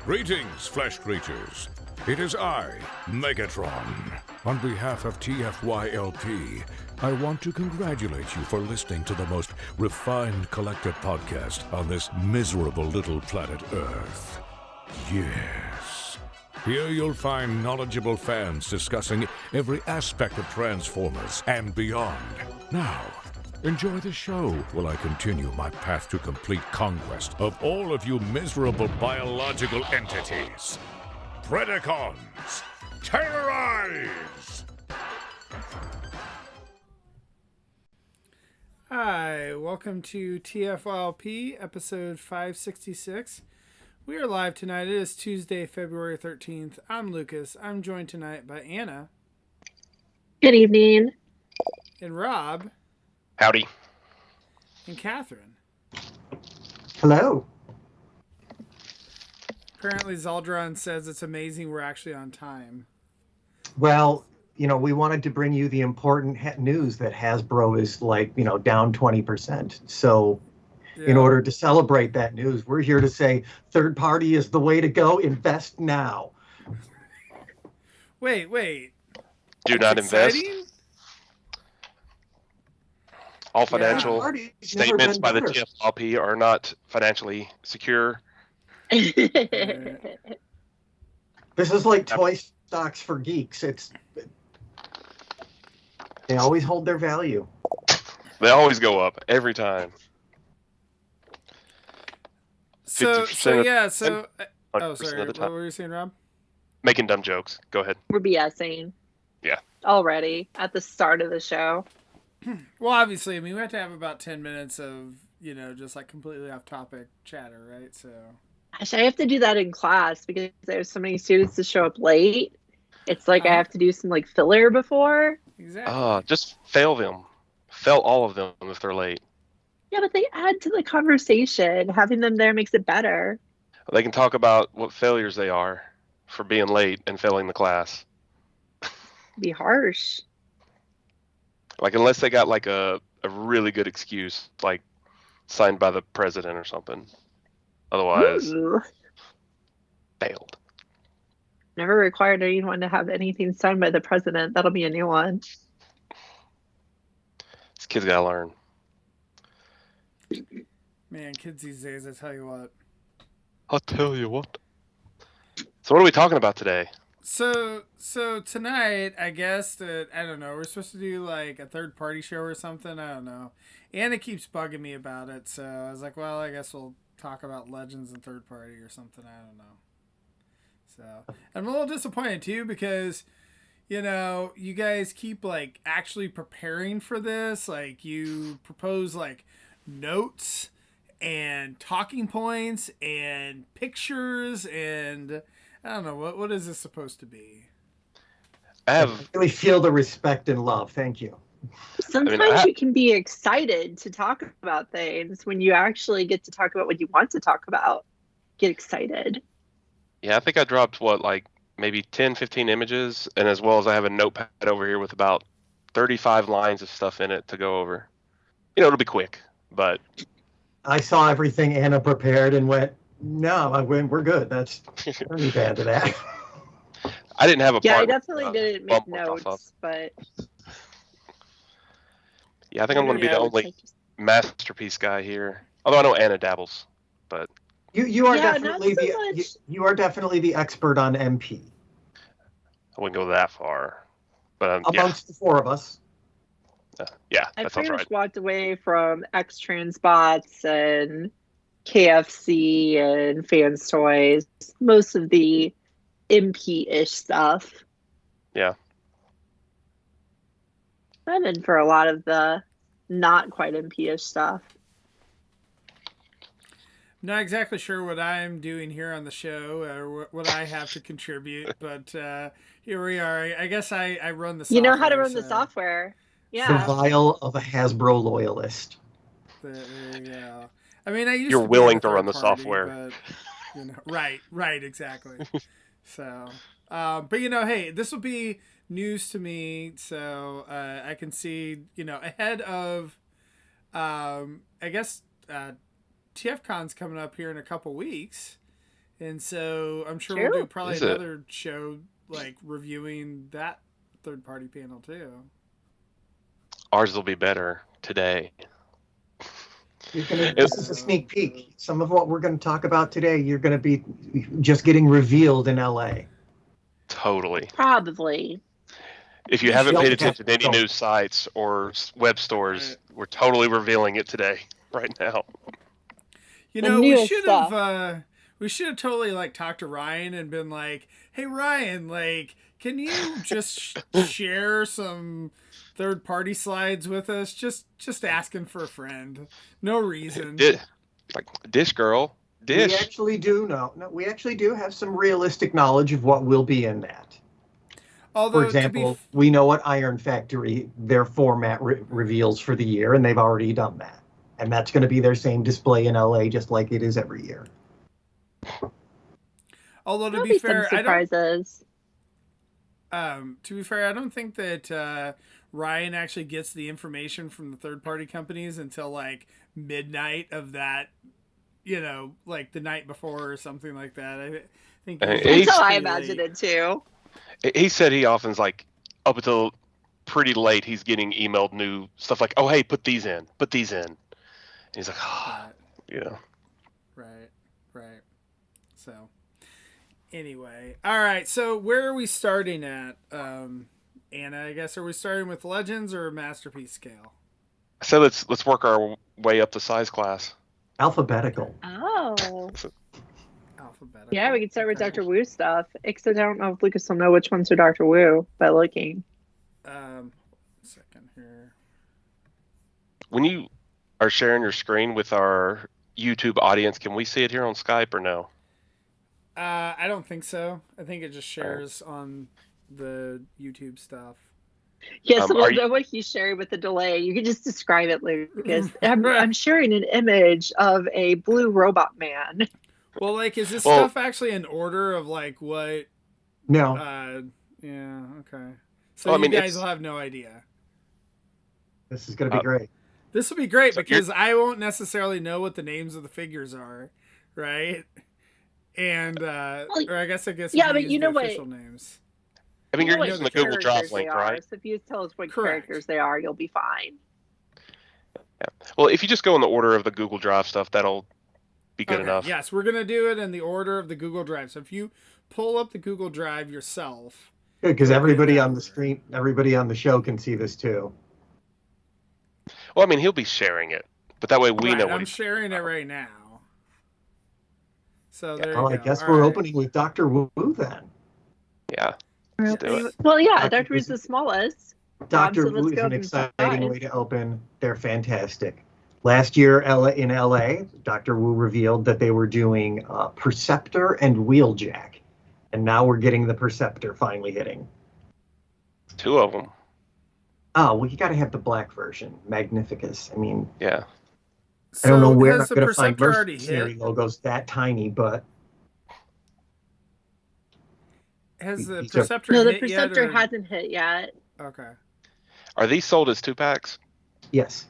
Greetings, flesh creatures. It is I, Megatron. On behalf of TFYLP, I want to congratulate you for listening to the most refined collected podcast on this miserable little planet Earth. Yes. Here you'll find knowledgeable fans discussing every aspect of Transformers and beyond. Now, enjoy the show while I continue my path to complete conquest of all of you miserable biological entities. Predacons, terrorize! Hi, welcome to TFYLP, episode 566. We are live tonight. It is Tuesday, February 13th. I'm Lucas. I'm joined tonight by Anna. Good evening. And Rob. Howdy. And Catherine. Hello. Apparently Zaldron says it's amazing we're actually on time. Well, we wanted to bring you the important news that Hasbro is down 20%. So in order to celebrate that news, we're here to say third party is the way to go. Invest now. Wait. Do not invest. Exciting? All financial statements by the TFYLP are not financially secure. This is like toy stocks for geeks. They always hold their value. They always go up every time. Oh, sorry. What time. were you saying, Rob? Making dumb jokes. Go ahead. We're BSing. Yeah. Already at the start of the show. Well, obviously, we have to have about 10 minutes of, just like completely off topic chatter, right? So. Gosh, I have to do that in class because there's so many students to show up late. It's like I have to do some filler before. Exactly. Just fail them. Fail all of them if they're late. Yeah, but they add to the conversation. Having them there makes it better. They can talk about what failures they are for being late and failing the class. Be harsh. Unless they got a really good excuse, signed by the president or something. Otherwise, failed. Never required anyone to have anything signed by the president. That'll be a new one. These kids gotta learn. Man, kids these days, I tell you what. I'll tell you what. So what are we talking about today? So tonight, I guess that, I don't know, we're supposed to do a third party show or something. I don't know. Anna keeps bugging me about it. So I was like, well, I guess we'll talk about Legends and third party or something. I don't know. So I'm a little disappointed too, because, you guys keep actually preparing for this. You propose notes and talking points and pictures and I don't know, what is this supposed to be? I really feel the respect and love. Thank you. Sometimes you can be excited to talk about things when you actually get to talk about what you want to talk about. Get excited. Yeah, I think I dropped maybe 10, 15 images, and as well as I have a notepad over here with about 35 lines of stuff in it to go over. It'll be quick, but I saw everything Anna prepared and went, no, we're good. That's pretty bad to that. I didn't have a I definitely didn't make notes, but yeah, I think I'm going to be the only masterpiece guy here. Although I know Anna dabbles, but you are definitely you are definitely the expert on MP. I wouldn't go that far, but amongst the four of us. Yeah, I that sounds pretty right. much walked away from X-Transbots and KFC and Fans Toys, most of the MP-ish stuff. Yeah. I'm in for a lot of the not quite MP-ish stuff. Not exactly sure what I'm doing here on the show or what I have to contribute, but here we are. I guess I run the software. You know how to run the software. Yeah. The vial of a Hasbro loyalist. Yeah. I mean, I used You're to willing to run the software. But, right, exactly. So, but hey, this will be news to me, so I can see, ahead of, I guess, TFCon's coming up here in a couple weeks, And so I'm sure True. we'll do probably Is it? another show like reviewing that third party panel too. Ours will be better today. This is a sneak peek. Some of what we're going to talk about today, you're going to be just getting revealed in LA. Totally. Probably. If you haven't paid Yeah. attention to any news sites or web stores, we're totally revealing it today, right now. You The know, we newest should stuff. have totally like talked to Ryan and been like, "Hey Ryan, like, can you just share some third party slides with us? Just asking for a friend. No reason." Like Dish Girl, Dish. We actually do know. No, we actually do have some realistic knowledge of what will be in that. Although, For example, we know what Iron Factory, their format reveals for the year, and they've already done that. And that's going to be their same display in LA, just like it is every year. although to There'll be be fair, some I don't. surprises. To be fair, I don't think that Ryan actually gets the information from the third party companies until like midnight of that, like the night before or something like that. I think He's That's how I pretty imagine late. it too. He said he often's like up until pretty late. He's getting emailed new stuff like, "Oh, hey, put these in, put these in." And he's like, "Oh, Right. Right. So, anyway, all right. So, where are we starting at, Anna? I guess are we starting with Legends or Masterpiece scale? So let's work our way up the size class. Alphabetical. Oh. Alphabetical. Yeah, we could start with Okay. Dr. Wu stuff. Except I don't know if Lucas will know which ones are Dr. Wu by looking. Second here. When you are sharing your screen with our YouTube audience, can we see it here on Skype or no? I don't think so. I think it just shares on the YouTube stuff. Yes, Are you- know what he's sharing with the delay. You can just describe it, Lucas. I'm sharing an image of a blue robot man. Well, like, is this Well- stuff actually in order of like what? No, Yeah. Okay. So Well, I mean, you guys it's- will have no idea. this is going to be great. This will be great So because I won't necessarily know what the names of the figures are, right? And or I guess Yeah, we but use you know the what? official names. I mean, You you're know what using the Google Drive characters link, they are, right? So if you tell us what Correct. characters they are, you'll be fine. Yeah. Well, if you just go in the order of the Google Drive stuff, that'll be good enough. Yes, we're gonna do it in the order of the Google Drive. So if you pull up the Google Drive yourself, Good, because it'll be in everybody that on the order. screen, everybody on the show can see this too. Well, I mean, he'll be sharing it, but that way we know what I'm he's. sharing it right now. So there Well, you I go. guess All we're right. opening with Dr. Wu then. Yeah. Let's do it. Well, yeah, Dr. Dr. Wu's the smallest. Dr. So let's Wu is go an up exciting inside. way to open. They're fantastic. Last year in LA, Dr. Wu revealed that they were doing Perceptor and Wheeljack. And now we're getting the Perceptor finally hitting. Two of them. Oh, well, you got to have the black version, Magnificus. I mean, Yeah. I don't know where I'm has the going to find Perceptor already mercenary hit? logos that tiny, but Has the These are- Perceptor No, the hit yet? Perceptor or- hasn't hit yet. Okay. Are these sold as 2-packs? yes.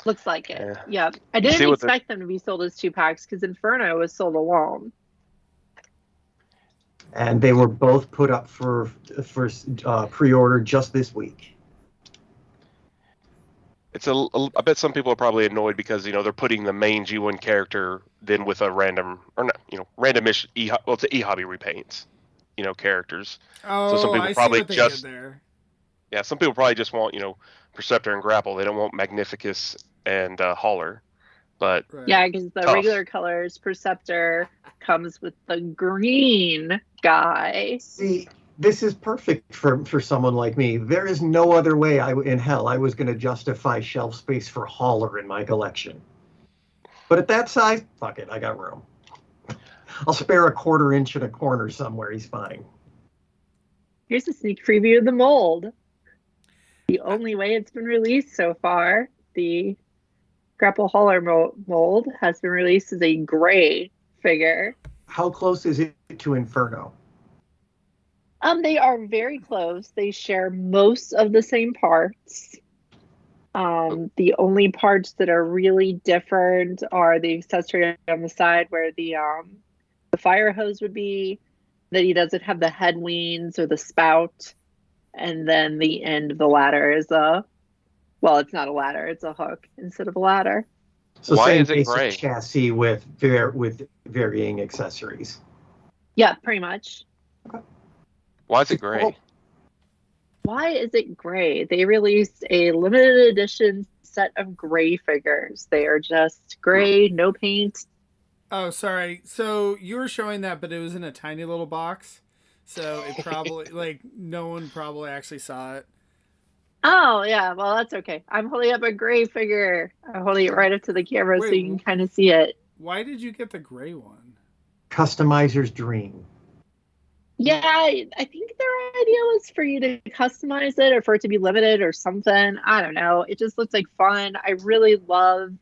Looks like it. Yeah. Yeah. I see didn't what the- expect them to be sold as 2-packs because Inferno was sold alone. And they were both put up for pre-order just this week. It's I bet some people are probably annoyed because they're putting the main G1 character then with a random or not randomish well, it's e-hobby repaints, characters. Oh, some people I probably see what they just- did there. Yeah, some people probably just want Perceptor and Grapple. They don't want Magnificus and Hauler. But Right. Yeah, because the Tough. regular colors Perceptor comes with the green guy. See, this is perfect for someone like me. There is no other way in hell I was going to justify shelf space for Hauler in my collection. But at that size, fuck it, I got room. I'll spare a 1/4 inch in a corner somewhere. He's fine. Here's a sneak preview of the mold. The only way it's been released so far, the Grapple Hauler mold has been released as a gray figure. How close is it to Inferno? They are very close. They share most of the same parts. The only parts that are really different are the accessory on the side where the fire hose would be, that he doesn't have the head wings or the spout, and then the end of the ladder is well, it's not a ladder, it's a hook instead of a ladder. So Why same is it basic gray? chassis with varying accessories. Yeah, pretty much. Why is it gray? Why is it gray? They released a limited edition set of gray figures. They are just gray, no paint. Oh, sorry. So you were showing that, but it was in a tiny little box. So it probably, like, no one probably actually saw it. Oh, yeah. Well, that's okay. I'm holding up a gray figure. I'm holding it right up to the camera so Wait, you can kind of see it. Why did you get the gray one? Customizer's dream. Yeah, I think their idea was for you to customize it or for it to be limited or something. I don't know. It just looks like fun. I really love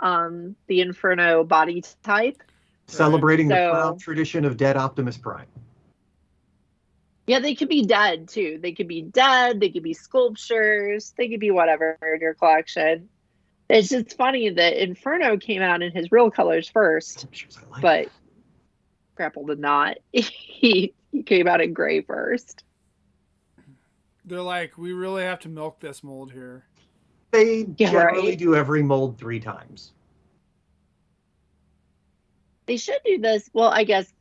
the Inferno body type. Celebrating the So- proud tradition of dead Optimus Prime. Yeah, they could be dead too. They could be dead. They could be sculptures. They could be whatever in your collection. It's just funny that Inferno came out in his real colors first, Pictures I like. but Grapple did not. He came out in gray first. They're like, we really have to milk this mold here. They Yeah, generally right. do every mold 3 times. They should do this. Well, I guess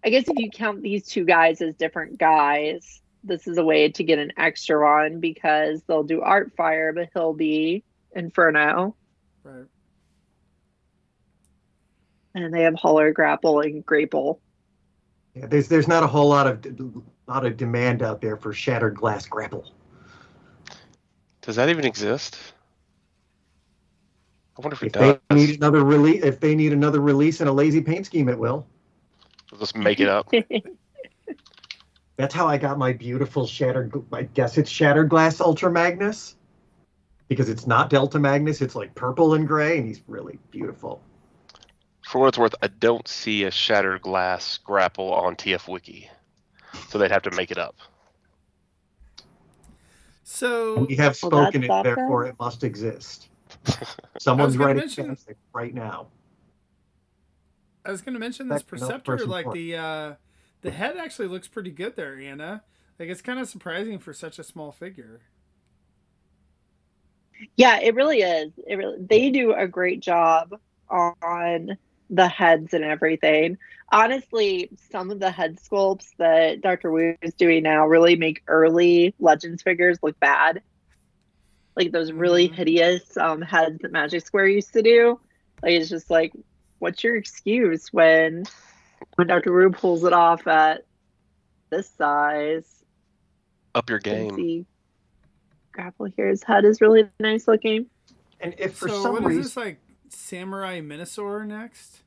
if you count these two guys as different guys, this is a way to get an extra one because they'll do Art Fire, but he'll be Inferno. Right. And they have Holler, Grapple, and Grapple. Yeah, there's not a whole lot of demand out there for Shattered Glass Grapple. Does that even exist? I wonder if it If does. they need another release in a lazy paint scheme, it will. We'll just make it up. That's how I got my beautiful I guess it's Shattered Glass Ultra Magnus. Because it's not Delta Magnus, it's like purple and gray, and he's really beautiful. For what it's worth, I don't see a Shattered Glass Grapple on TF Wiki. So they'd have to make it up. So We have Well, spoken it, that's not therefore bad. it must exist. Someone's gonna writing mention- fanfic right now. I was going to mention this Second, no, Perceptor, first and like foremost. the head actually looks pretty good there, Anna. Like it's kind of surprising for such a small figure. Yeah, it really is. They do a great job on the heads and everything. Honestly, some of the head sculpts that Dr. Wu is doing now really make early Legends figures look bad. Like those really Mhm. hideous heads that Magic Square used to do. Like it's just like, what's your excuse when Dr. Wu pulls it off at this size? Up your You can game. see Grapple here. His head is really nice looking. And if for So some what is reason, this, like Samurai Minosaur next?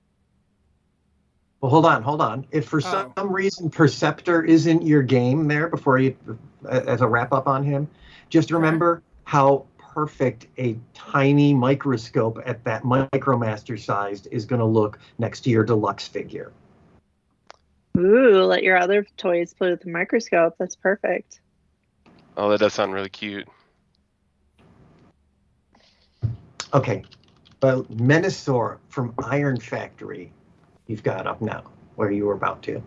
well, hold on. If for some reason Perceptor isn't your game there before you, as a wrap up on him, just remember how perfect a tiny microscope at that Micromaster sized is going to look next to your deluxe figure. Ooh, let your other toys play with the microscope. That's perfect. Oh, that does sound really cute. Okay, but Menosaur from Iron Factory, you've got up now, where you were about to.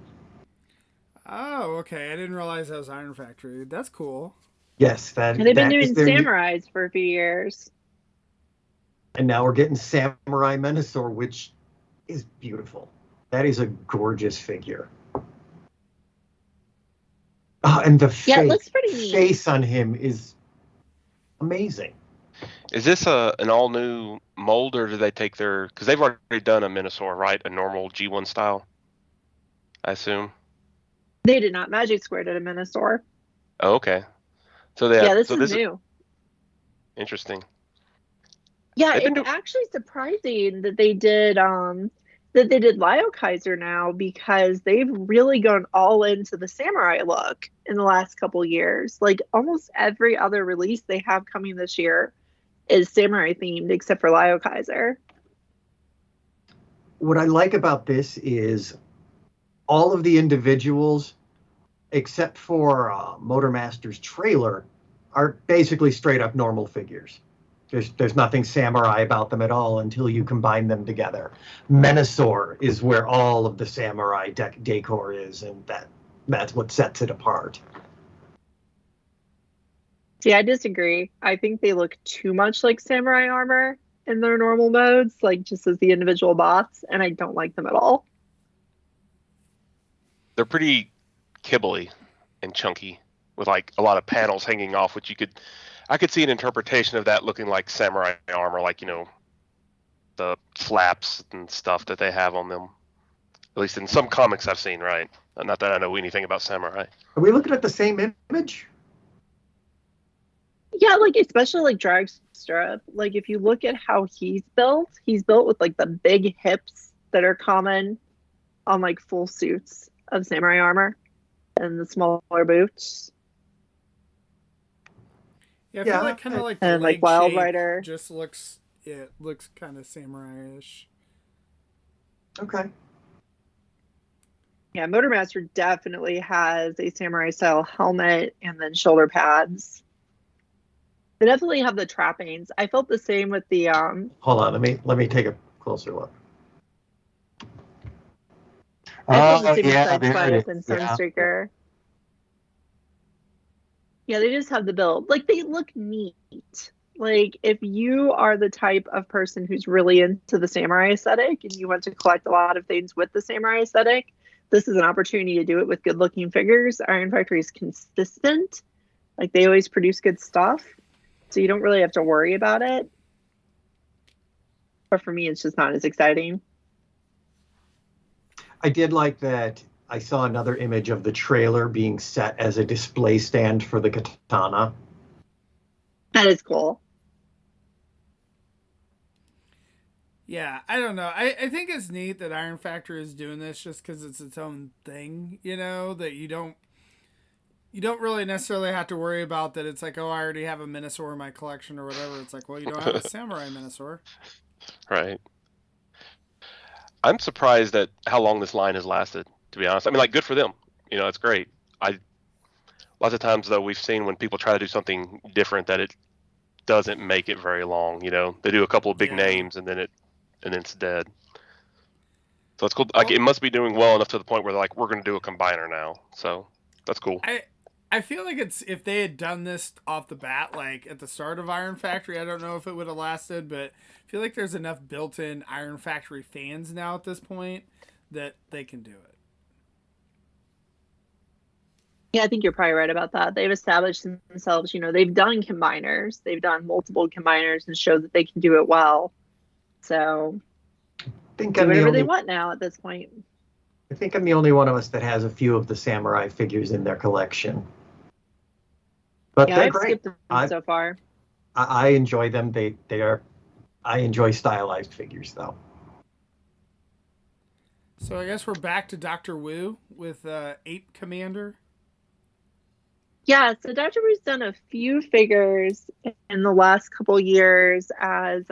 Oh, okay. I didn't realize that was Iron Factory. That's cool. Yes, And they've been that doing is their new- samurais for a few years. and now we're getting Samurai Menosaur, which is beautiful. That is a gorgeous figure. Oh, and the Yeah, it looks pretty neat. face on him is amazing. Is this an all new mold, or do they take their? Because they've already done a Minosaur, right? A normal G1 style, I assume. They did not. Magic Square did a Minosaur. Oh, okay. So they Yeah, have, this so is this new. interesting. Yeah, They've been it's actually surprising that they did Lio Kaiser now because they've really gone all into the samurai look in the last couple years. Like almost every other release they have coming this year is samurai themed except for Lio Kaiser. What I like about this is all of the individuals, except for Motor Master's trailer, are basically straight up normal figures. There's nothing samurai about them at all until you combine them together. Menasor is where all of the samurai decor is, and that's what sets it apart. See, I disagree. I think they look too much like samurai armor in their normal modes, like just as the individual bots, and I don't like them at all. They're pretty kibbly and chunky with like a lot of panels hanging off, which I could see an interpretation of that looking like samurai armor, like, the flaps and stuff that they have on them. At least in some comics I've seen, right? Not that I know anything about samurai. Are we looking at the same image? Yeah, like especially like Dragstrip. Like if you look at how he's built with like the big hips that are common on like full suits of samurai armor and the smaller boots. Yeah, I feel like kind of like the and leg like Wild shape Rider. just looks kind of samurai-ish. Okay. Yeah, Motormaster definitely has a samurai style helmet and then shoulder pads. They definitely have the trappings. I felt the same with the Hold on, let me take a closer look. I felt the same with there Sideswipe it and is. Yeah. Sunstreaker. Yeah, they just have the build. Like they look neat. Like if you are the type of person who's really into the samurai aesthetic and you want to collect a lot of things with the samurai aesthetic, this is an opportunity to do it with good looking figures. Iron Factory is consistent. Like they always produce good stuff. So you don't really have to worry about it. But for me, it's just not as exciting. I did like that I saw another image of the trailer being set as a display stand for the katana. That is cool. Yeah, I don't know. I think it's neat that Iron Factory is doing this just because it's its own thing, that you don't really necessarily have to worry about that. It's like, oh, I already have a Minosaur in my collection or whatever. It's like, well, you don't have a Samurai Minosaur. Right. I'm surprised at how long this line has lasted, to be honest. I mean, like, good for them. It's great. Lots of times, though, we've seen when people try to do something different that it doesn't make it very long. They do a couple of big names and then it's dead. So it's cool. Like, it must be doing well enough to the point where they're like, we're going to do a combiner now. So that's cool. I feel like if they had done this off the bat, like at the start of Iron Factory, I don't know if it would have lasted, but I feel like there's enough built-in Iron Factory fans now at this point that they can do it. Yeah, I think you're probably right about that. They've established themselves, they've done combiners. They've done multiple combiners and showed that they can do it well. So do whatever they want now at this point. I think I'm the only one of us that has a few of the samurai figures in their collection. But they're I've great. skipped them so far. I enjoy them. I enjoy stylized figures, though. So I guess we're back to Dr. Wu with Ape Commander. Yeah, so Dr. Wu's done a few figures in the last couple years as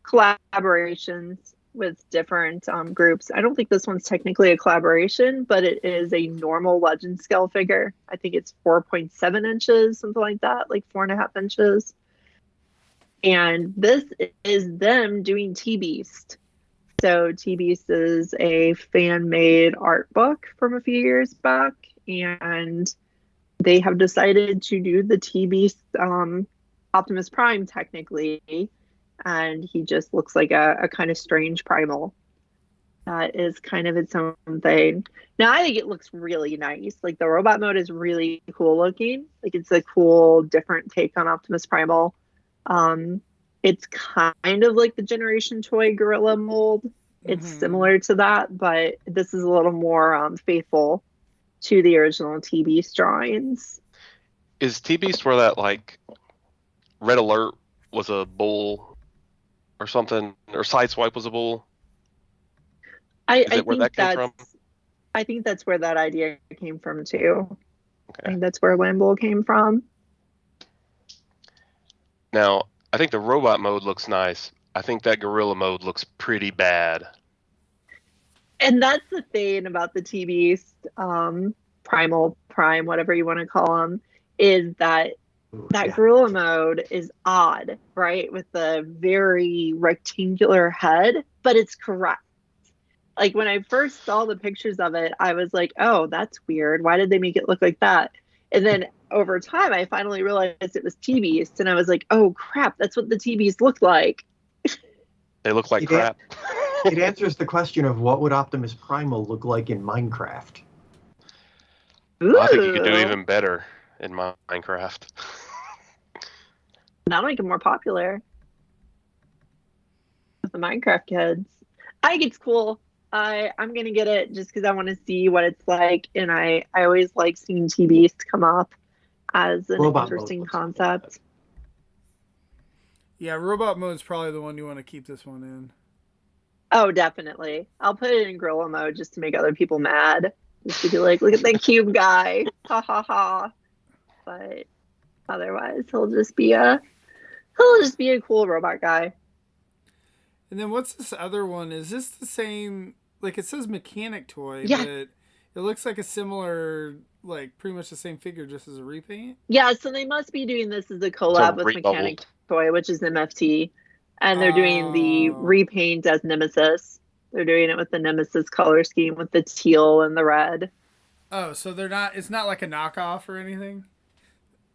collaborations with different groups. I don't think this one's technically a collaboration, but it is a normal legend scale figure. I think it's 4.7 inches, something like that, like 4.5 inches. And this is them doing T-Beast. So T-Beast is a fan-made art book from a few years back, and they have decided to do the T-Beast Optimus Prime technically, and he just looks like a kind of strange primal. That is kind of its own thing. Now, I think it looks really nice. Like, the robot mode is really cool looking. Like, it's a cool, different take on Optimus Primal. It's kind of like the Generation Toy Gorilla mold. It's similar to that, but this is a little more faithful to the original T-Beast drawings. Is T-Beast where that, like, Red Alert was a bull or something, or Sideswipe was a bull? I think that's where that idea came from too. Okay. I think that's where Wimble came from. Now, I think the robot mode looks nice. I think that gorilla mode looks pretty bad. And that's the thing about the T-Beast, Primal, Prime, whatever you want to call them, is that that Yeah. gorilla mode is odd, right? With the very rectangular head, but it's correct. Like when I first saw the pictures of it, I was like, oh, that's weird. Why did they make it look like that? And then over time, I finally realized it was T-Beast. And I was like, oh, crap, that's what the T-Beast looked like. They look like It, crap. it answers the question of what would Optimus Primal look like in Minecraft. Ooh, I think you could do even better in Minecraft. that'll make it more popular with the Minecraft kids. I think it's cool. I'm gonna get it just because I want to see what it's like, and I always like seeing T-Beast come up as an Robot mode interesting looks cool. concept. Yeah, robot mode's probably the one you want to keep this one in. Oh, definitely. I'll put it in gorilla mode just to make other people mad. Just to be like, look at that cube guy. Ha ha ha. But otherwise he'll just be a cool robot guy. And then what's this other one? Is this the same? Like it says mechanic toy, Yeah. but it looks like a similar, like pretty much the same figure, just as a repaint. Yeah, so they must be doing this as a collab with Mechanic Toy, which is MFT. And they're doing the repaint as Nemesis. They're doing it with the Nemesis color scheme with the teal and the red. Oh, so they're not. It's not like a knockoff or anything.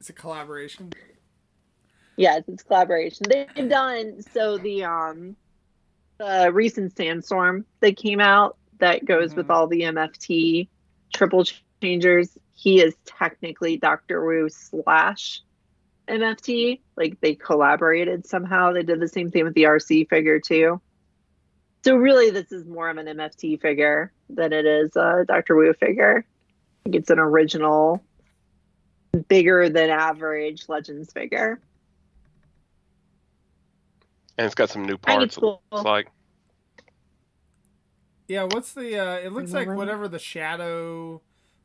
It's a collaboration. Yes, it's collaboration. They've done so the recent Sandstorm that came out that goes with all the MFT triple changers. He is technically Dr. Wu / MFT. Like they collaborated somehow. They did the same thing with the RC figure too. So really, this is more of an MFT figure than it is a Dr. Wu figure. I think it's an original, bigger than average Legends figure. And it's got some new I think parts. it's cool. It's like Yeah, what's the? It looks like whatever the shadow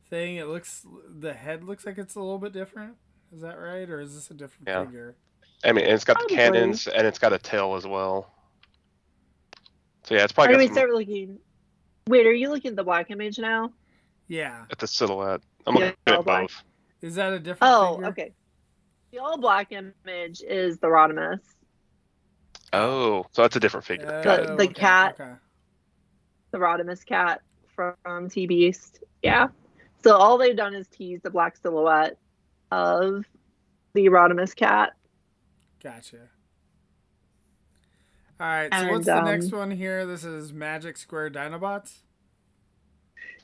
thing. It looks the head looks like it's a little bit different. Is that right, or is this a different figure? I mean, and it's got the Probably. cannons and it's got a tail as well. So yeah, it's probably Wait, got some start looking. Wait, are you looking at the black image now? Yeah. at the silhouette. I'm looking all at black. both. Is that a different figure? Oh, okay. The all black image is the Rodimus. Oh, so that's a different figure. Oh, Got it. The okay, cat. okay. The Rodimus cat from T-Beast. Yeah. So all they've done is tease the black silhouette of the Rodimus cat. Gotcha. All right, so And, what's the next one here? This is Magic Square Dinobots?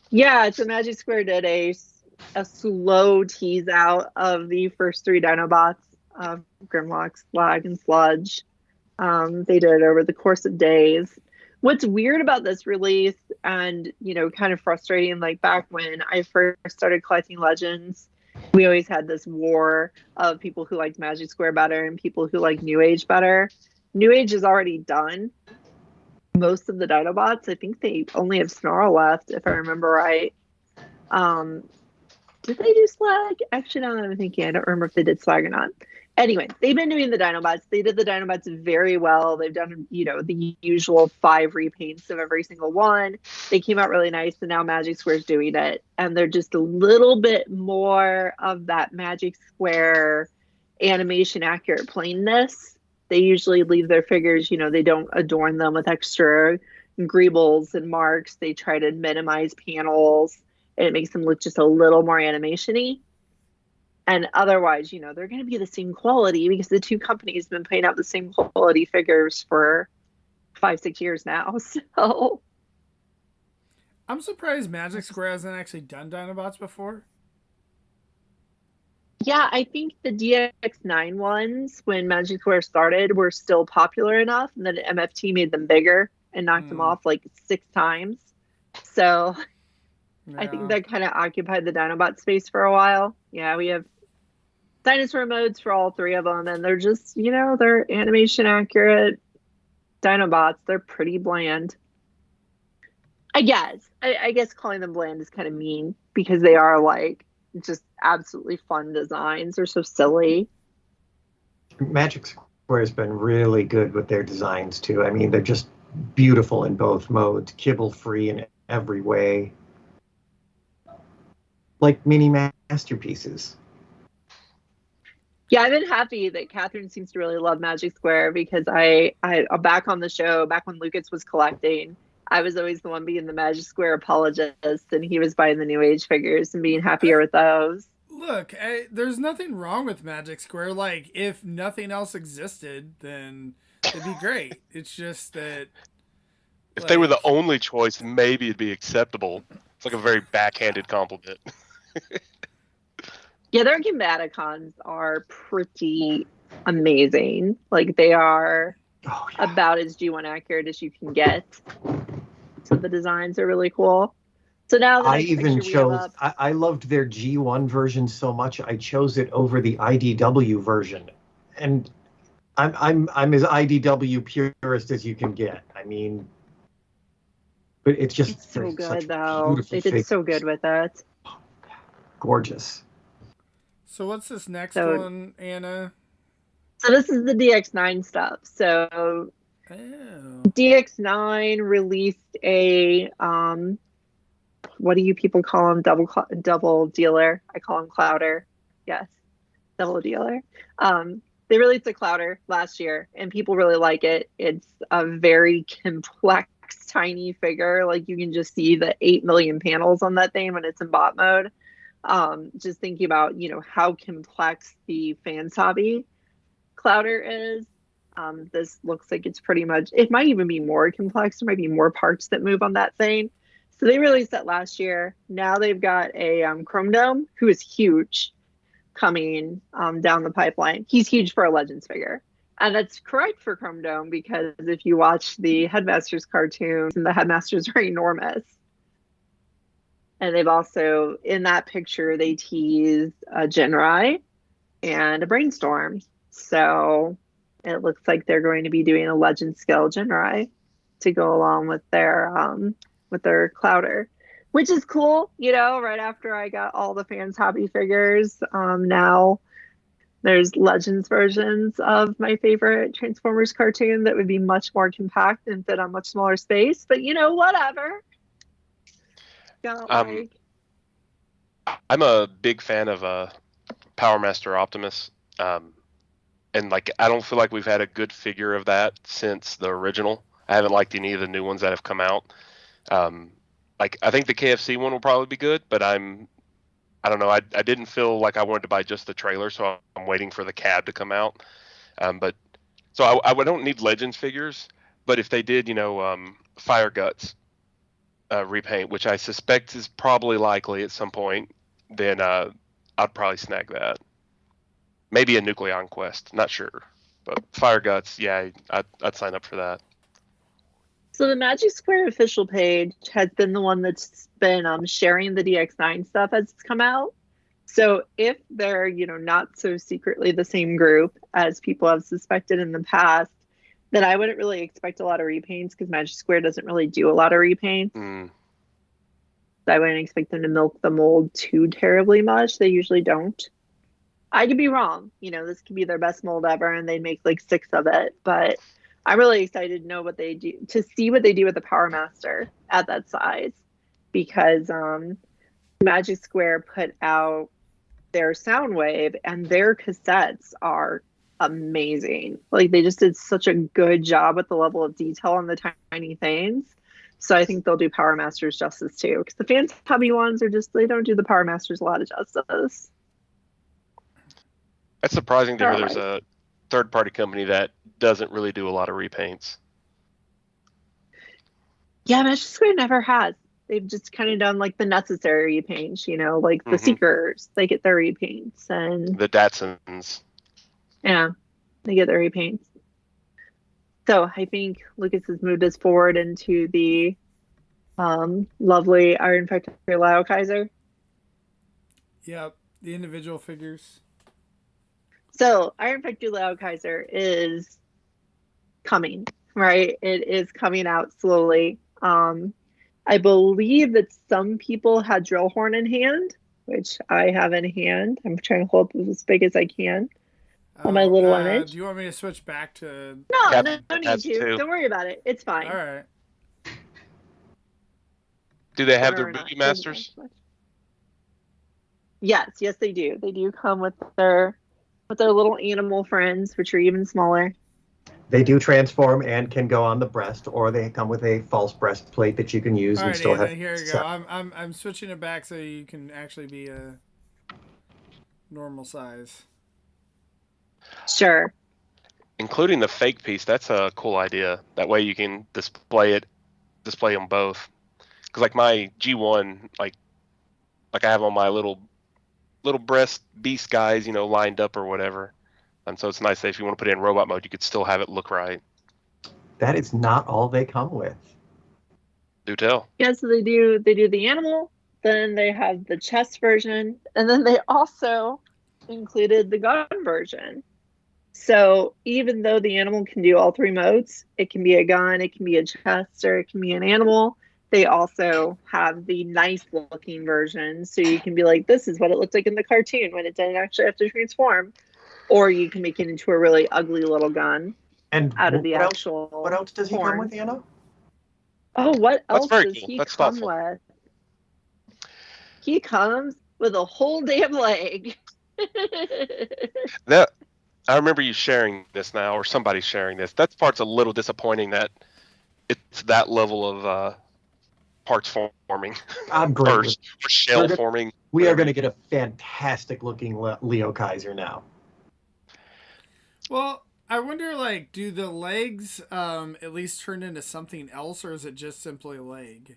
Yeah, so Magic Square did a slow tease out of the first 3 Dinobots, Grimlock, Slag, and Sludge. They did it over the course of days. What's weird about this release, and kind of frustrating, like back when I first started collecting Legends, we always had this war of people who liked Magic Square better and people who liked New Age better. New Age is already done. Most of the Dinobots, I think they only have Snarl left, if I remember right. Did they do Slag? Actually, now that I'm thinking, I don't remember if they did Slag or not. Anyway, they've been doing the Dinobots. They did the Dinobots very well. They've done, the usual 5 repaints of every single one. They came out really nice, and now Magic Square's doing it. And they're just a little bit more of that Magic Square animation accurate plainness. They usually leave their figures, they don't adorn them with extra greebles and marks. They try to minimize panels, and it makes them look just a little more animation-y. And otherwise, they're going to be the same quality because the 2 companies have been putting out the same quality figures for 5-6 years now. So I'm surprised Magic Square hasn't actually done Dinobots before. yeah, I think the DX9 ones, when Magic Square started, were still popular enough, and then MFT made them bigger and knocked them off like 6 times. So I think that kind of occupied the Dinobot space for a while. Yeah, we have dinosaur modes for all 3 of them, and they're just, they're animation accurate Dinobots. They're pretty bland. I guess calling them bland is kind of mean because they are like just absolutely fun designs. They're so silly. Magic Square has been really good with their designs too. I mean, they're just beautiful in both modes, kibble free in every way. Like mini masterpieces. Yeah, I've been happy that Catherine seems to really love Magic Square because I back on the show, back when Lucas was collecting, I was always the one being the Magic Square apologist, and he was buying the New Age figures and being happier with those. Look, there's nothing wrong with Magic Square. Like, if nothing else existed, then it'd be great. It's just that If they were the like, only choice, maybe it'd be acceptable. It's like a very backhanded compliment. Yeah, their Gimbaticons are pretty amazing. Like they are about as G1 accurate as you can get. So the designs are really cool. So now the I next even picture we have chose. up, I loved their G1 version so much. I chose it over the IDW version, and I'm as IDW purist as you can get. I mean, but it's just it's so such good though. beautiful They did figures. so good with it. Gorgeous. so what's this next So- one, Anna? So this is the DX9 stuff. So Oh. DX9 released a what do you people call him? Double dealer. I call him Clouder. Yes, double dealer. They released a Clouder last year, and people really like it. It's a very complex, tiny figure. Like you can just see the 8 million panels on that thing when it's in bot mode. Just thinking about how complex the fans hobby Clouder is. This looks like it's pretty much. It might even be more complex. There might be more parts that move on that thing. So they released that last year. Now they've got a Chrome Dome, who is huge, coming down the pipeline. He's huge for a Legends figure. And that's correct for Chrome Dome because if you watch the Headmasters cartoons, and the Headmasters are enormous. And they've also, in that picture, they tease a Jinrai and a Brainstorm. So it looks like they're going to be doing a Legend scale Jinrai to go along with their Clouder, which is cool. Right after I got all the fans hobby figures, now there's Legends versions of my favorite Transformers cartoon that would be much more compact and fit on much smaller space. But whatever. I'm a big fan of Power Master Optimus, and I don't feel like we've had a good figure of that since the original. I haven't liked any of the new ones that have come out. I think the KFC one will probably be good, but I don't know. I didn't feel like I wanted to buy just the trailer, so I'm waiting for the cab to come out. So I don't need Legends figures, but if they did, Fire Guts repaint, which I suspect is probably likely at some point, then I'd probably snag that. Maybe a Nucleon Quest, not sure, but Fire Guts, yeah, I'd sign up for that. So the Magic Square official page has been the one that's been sharing the DX9 stuff as it's come out. So if they're, not so secretly the same group as people have suspected in the past, then I wouldn't really expect a lot of repaints because Magic Square doesn't really do a lot of repaints. I wouldn't expect them to milk the mold too terribly much. They usually don't. I could be wrong. This could be their best mold ever and they'd make like 6 of it. But I'm really excited to know what they do, to see what they do with the Power Master at that size. Because Magic Square put out their Soundwave and their cassettes are amazing. Like they just did such a good job with the level of detail on the tiny things. So I think they'll do Power Masters justice too. Because the fans hobby ones are just, they don't do the Power Masters a lot of justice. That's surprising to hear there's a third-party company that doesn't really do a lot of repaints. Yeah, Magic Square never has. They've just kind of done like the necessary repaints, like the Seekers. They get their repaints and the Datsuns. Yeah, they get their repaints. So I think Lucas has moved us forward into the lovely Iron Factory Lyle Kaiser. Yep, the individual figures. So Iron Factory Lyle Kaiser is coming, right? It is coming out slowly. I believe that some people had Drillhorn in hand, which I have in hand. I'm trying to hold it as big as I can on my little image. Do you want me to switch back to... No need to. Too. Don't worry about it. It's fine. All right. Do they have their Movie Masters? Yes, they do. They do come with their with their little animal friends, which are even smaller. They do transform and can go on the breast, or they come with a false breastplate that you can use All and right, still Anna, have. here you go. I'm switching it back so you can actually be a normal size. Sure. Including the fake piece, that's a cool idea. That way you can display them both. Because like my G1, like I have on my little breast beast guys, lined up or whatever. And so it's nice that if you want to put it in robot mode, you could still have it look right. That is not all they come with. Do tell. Yeah, so they do the animal, then they have the chest version, and then they also included the gun version. So even though the animal can do all 3 modes, it can be a gun, it can be a chest, or it can be an animal, they also have the nice looking version. So you can be like, this is what it looked like in the cartoon when it didn't actually have to transform. Or you can make it into a really ugly little gun And out of the what actual else, what else does he horn. come with, Anna? Oh, what That's else very does cool. he That's come thoughtful. with? He comes with a whole damn leg. That I remember you sharing this now, or somebody sharing this. That part's a little disappointing that it's that level of parts forming. I'm great or with shell We're forming. We are whatever. going to get a fantastic looking Leo Kaiser now. Well, I wonder, like, do the legs at least turn into something else, or is it just simply a leg?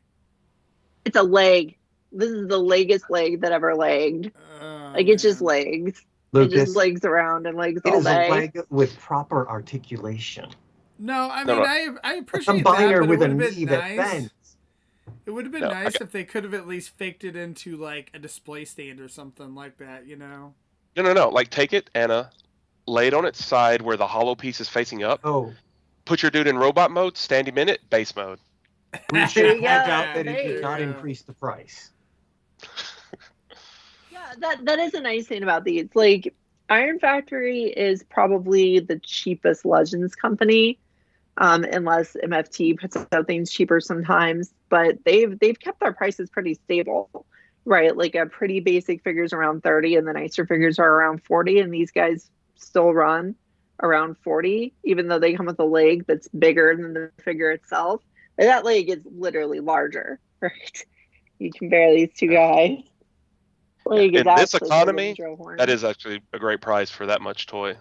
It's a leg. This is the leggest leg that ever legged. Like, it's just legs. It just Lucas, legs around and legs it all is day. a leg with proper articulation. No, I No, mean, no. I A appreciate that, combiner but it with a would have knee been that nice. bends. It would have been No, nice if they could have at least faked it into, like, a display stand or something like that, you know? No. Like, take it, Anna, lay it on its side where the hollow piece is facing up. Oh, Put your dude in robot mode, stand him in it, base mode. we There should you point go. out that There it you did not go. increase the price. Yeah, that is a nice thing about these. Like, Iron Factory is probably the cheapest Legends company, unless MFT puts out things cheaper sometimes. But they've kept their prices pretty stable, right? Like a pretty basic figure's around 30, and the nicer figures are around 40, and these guys still run around 40, even though they come with a leg that's bigger than the figure itself. And that leg is literally larger, right? You compare these two guys. Leg is In this actually bigger than economy, Joe Horn. that is actually a great price for that much toy.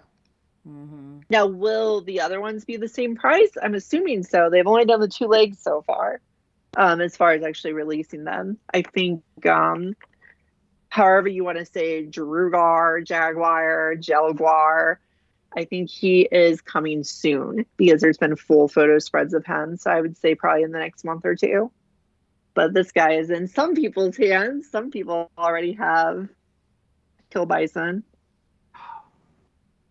Mm-hmm. Now, will the other ones be the same price? I'm assuming so. They've only done the 2 legs so far, as far as actually releasing them. I think, however you want to say, Jaguar, Jaguar, I think he is coming soon because there's been full photo spreads of him. So I would say probably in the next month or 2. But this guy is in some people's hands. Some people already have Kill Bison.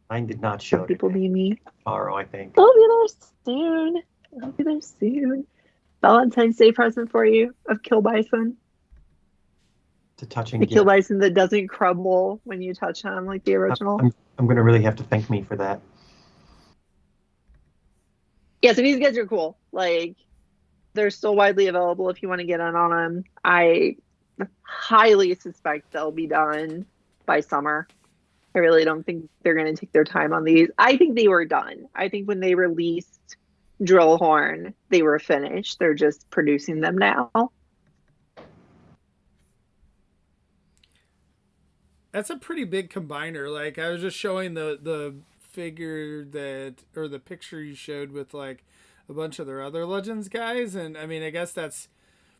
Mine did not show People today. need me. Tomorrow, I think. They'll be there soon. They'll be there soon. Valentine's Day present for you of Kill Bison. It's a touching The Kill gift. Bison that doesn't crumble when you touch him like the original. I'm going to really have to thank me for that. Yeah, so these guys are cool. Like, they're still widely available if you want to get in on them. I highly suspect they'll be done by summer. I really don't think they're going to take their time on these. I think they were done. I think when they released Drill Horn, they were finished. They're just producing them now. That's a pretty big combiner. Like, I was just showing the figure that, or the picture you showed with, like, a bunch of their other Legends guys. And, I mean, I guess that's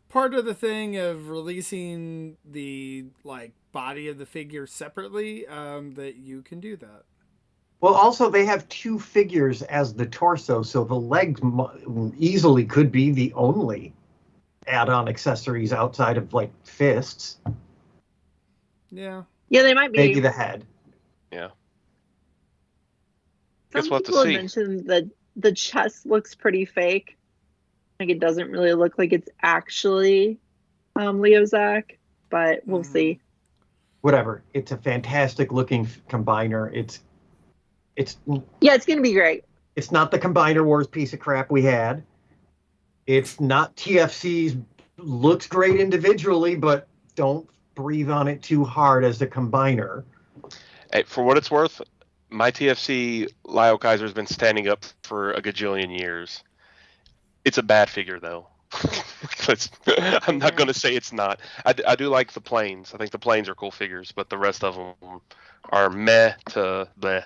part of the thing of releasing the, like, body of the figure separately, that you can do that. Well, also, they have 2 figures as the torso, so the legs easily could be the only add-on accessories outside of, like, fists. Yeah. Yeah, they might be. Maybe the head. Yeah. Some Guess we'll have to people have see. mentioned that the chest looks pretty fake. Like, it doesn't really look like it's actually Leo Zach, but we'll see. Whatever. It's a fantastic looking combiner. Yeah, it's gonna be great. It's not the Combiner Wars piece of crap we had. It's not TFC's looks great individually, but don't breathe on it too hard as a combiner. Hey, for what it's worth, my TFC Lyle Kaiser has been standing up for a gajillion years. It's a bad figure, though. I'm not going to say it's not. I do like the planes. I think the planes are cool figures, but the rest of them are meh to bleh.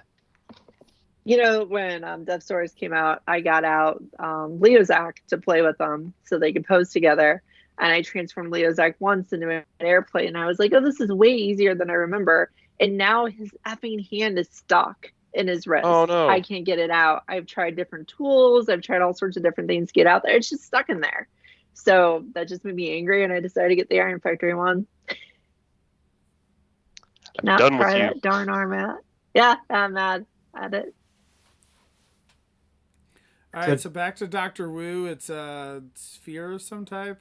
You know, when Death Stories came out, I got out Leozak to play with them so they could pose together. And I transformed Leozak once into an airplane. And I was like, oh, this is way easier than I remember. And now his effing hand is stuck in his wrist. Oh, no. I can't get it out. I've tried different tools. I've tried all sorts of different things to get out there. It's just stuck in there. So that just made me angry. And I decided to get the Iron Factory one. I'm done with you. That darn arm out. Yeah, I'm mad at it. All right, so back to Dr. Wu. It's a sphere of some type.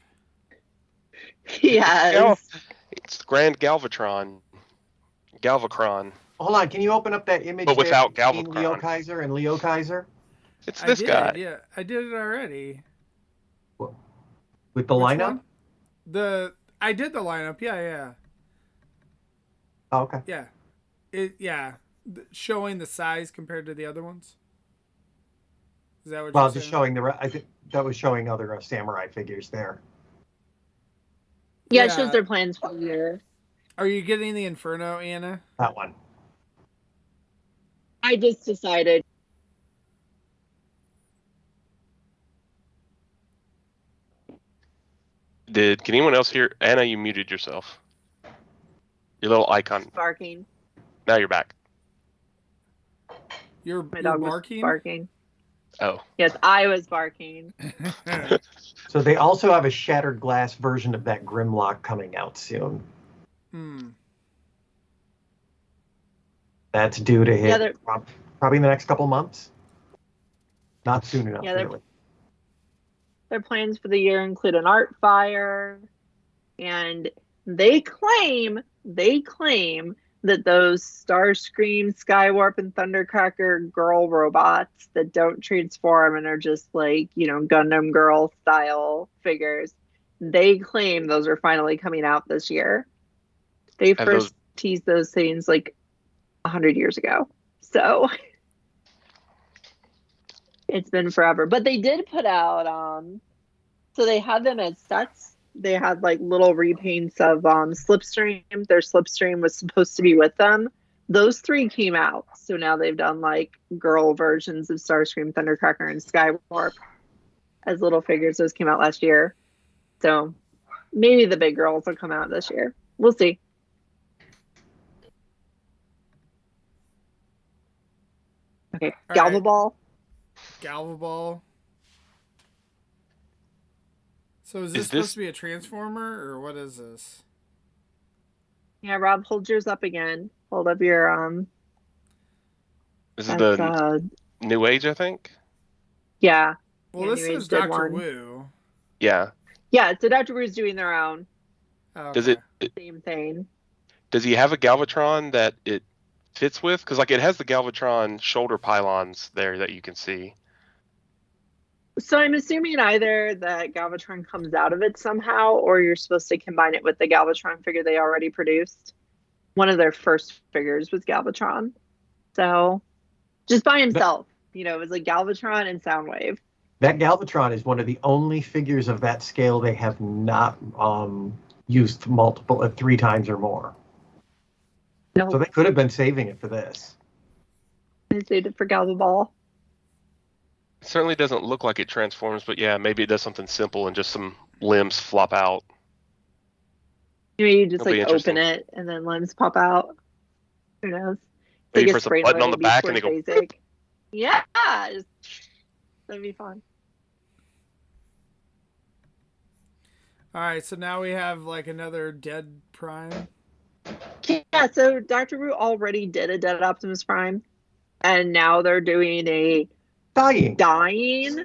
Yes. It's Grand Galvatron. Galvacron. Hold on, can you open up that image? But without there between Galvacron. Leo Kaiser and Leo Kaiser? It's this guy. Yeah, I did it already. With the Which lineup? one? I did the lineup. Yeah. Oh, okay. Yeah. Showing the size compared to the other ones. Is that what Well, you're just saying? showing I think that was showing other samurai figures there. Yeah, it shows their plans for the year. Are you getting the Inferno, Anna? That one. I just decided. Can anyone else hear? Anna, you muted yourself. Your little icon. Barking. Now you're back. You're dog was barking? barking. Oh. Yes, I was barking. So they also have a shattered glass version of that Grimlock coming out soon. That's due to hit probably in the next couple months. Not soon enough, really. Their plans for the year include an art fire, and they claim that those Starscream, Skywarp, and Thundercracker girl robots that don't transform and are just like, Gundam Girl style figures, they claim those are finally coming out this year. They first teased those things like 100 years ago. So it's been forever. But they did put out, so they had them as sets. They had like little repaints of Slipstream. Their Slipstream was supposed to be with them. Those 3 came out. So now they've done like girl versions of Starscream, Thundercracker, and Skywarp as little figures. Those came out last year. So maybe the big girls will come out this year. We'll see. Okay, Galvaball. Galvaball. So is this supposed to be a transformer, or what is this? Yeah, Rob, hold yours up again. Hold up your This is the New Age, I think. Yeah. Well, this is Dr. Wu. Yeah. Yeah, so Dr. Wu's doing their own. Okay. Does it same thing? Does he have a Galvatron that it fits with? Because it has the Galvatron shoulder pylons there that you can see. So I'm assuming either that Galvatron comes out of it somehow, or you're supposed to combine it with the Galvatron figure they already produced. One of their first figures was Galvatron. So just by himself, it was like Galvatron and Soundwave. That Galvatron is one of the only figures of that scale they have not used 3 times or more. No. So they could have been saving it for this. They saved it for Galvaball. It certainly doesn't look like it transforms, but yeah, maybe it does something simple and just some limbs flop out. You just open it and then limbs pop out. Who knows? Maybe press a button on the back and they go. Basic. Yeah, that'd be fun. All right, so now we have like another Dead Prime. Yeah, so Dr. Wu already did a Dead Optimus Prime, and now they're doing a dying.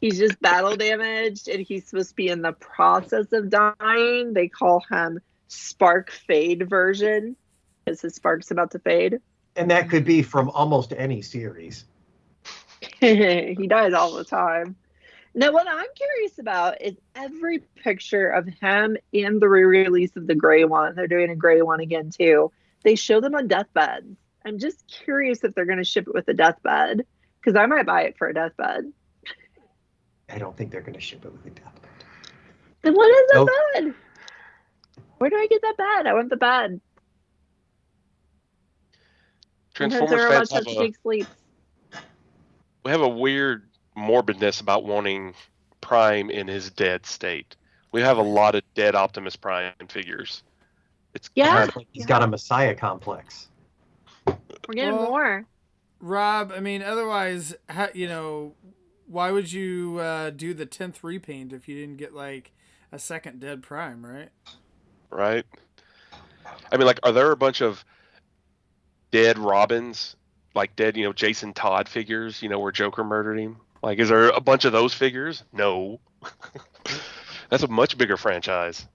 He's just battle damaged, and he's supposed to be in the process of dying. They call him Spark Fade version, because his spark's about to fade. And that could be from almost any series. He dies all the time. Now, what I'm curious about is every picture of him in the re-release of the gray one. They're doing a gray one again, too. They show them on deathbeds. I'm just curious if they're going to ship it with a deathbed, because I might buy it for a deathbed. I don't think they're going to ship it with a deathbed. Then what is Nope. that bed? Where do I get that bed? I want the bed. Transformers Sometimes fans have to take sleeps. we have a weird morbidness about wanting Prime in his dead state. We have a lot of dead Optimus Prime figures. It's Yeah. He's got a Messiah complex. We're getting more. Rob, I mean, otherwise, why would you do the 10th repaint if you didn't get like a second dead Prime, right? Right. I mean, like, are there a bunch of dead Robins, like dead, Jason Todd figures, where Joker murdered him? Like, is there a bunch of those figures? No. That's a much bigger franchise.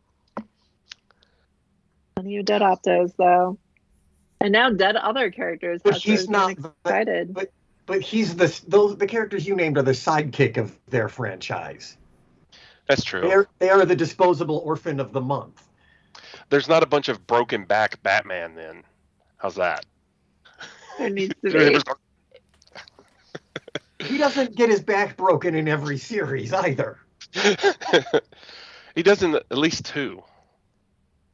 Plenty of dead Optos, though. And now dead other characters. But he's not excited. But he's the characters you named are the sidekick of their franchise. That's true. They are the disposable orphan of the month. There's not a bunch of broken back Batman then. How's that? There needs to be. He doesn't get his back broken in every series either. He does in at least 2.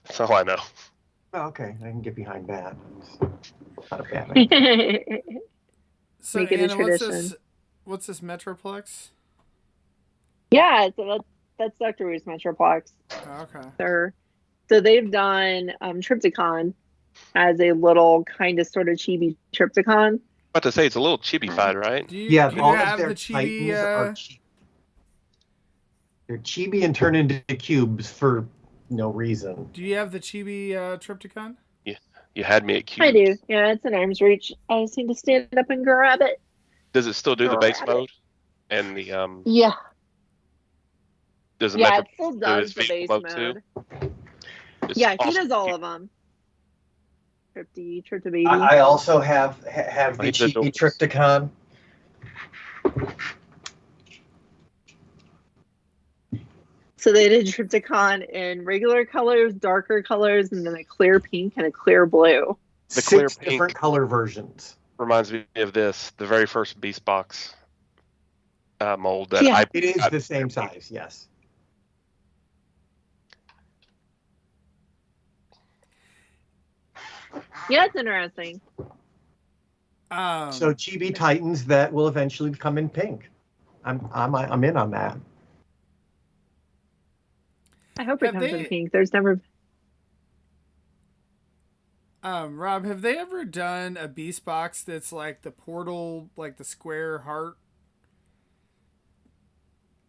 That's all I know. Oh, okay, I can get behind that. It's not a Batman. So Make it a Anna, tradition. what's this Metroplex? Yeah, so that's Dr. Wu's Metroplex. Oh, okay. So they've done Trypticon as a little kind of sort of chibi Trypticon. About to say it's a little chibi-fied, right? Do you All have of their the Titans chibi? are chibi. They're chibi and turn into cubes for no reason. Do you have the chibi Trypticon? Yeah, you had me at cube. I do. Yeah, it's an arm's reach. I just need to stand up and grab it. Does it still do the base mode? And the Yeah. does it Yeah, it still does his the base mode mode. too? Yeah, he does all of them. Trip to baby. I also have the chibi Trypticon. So they did Trypticon in regular colors, darker colors, and then a clear pink and a clear blue. The clear 6 pink different color versions. reminds me of the very first Beast Box mold that Yeah. It is the same size, yes. Yeah, it's interesting. So chibi Titans that will eventually come in pink. I'm in on that. I hope it comes in pink. There's never. Rob, have they ever done a Beast Box that's like the portal, like the square heart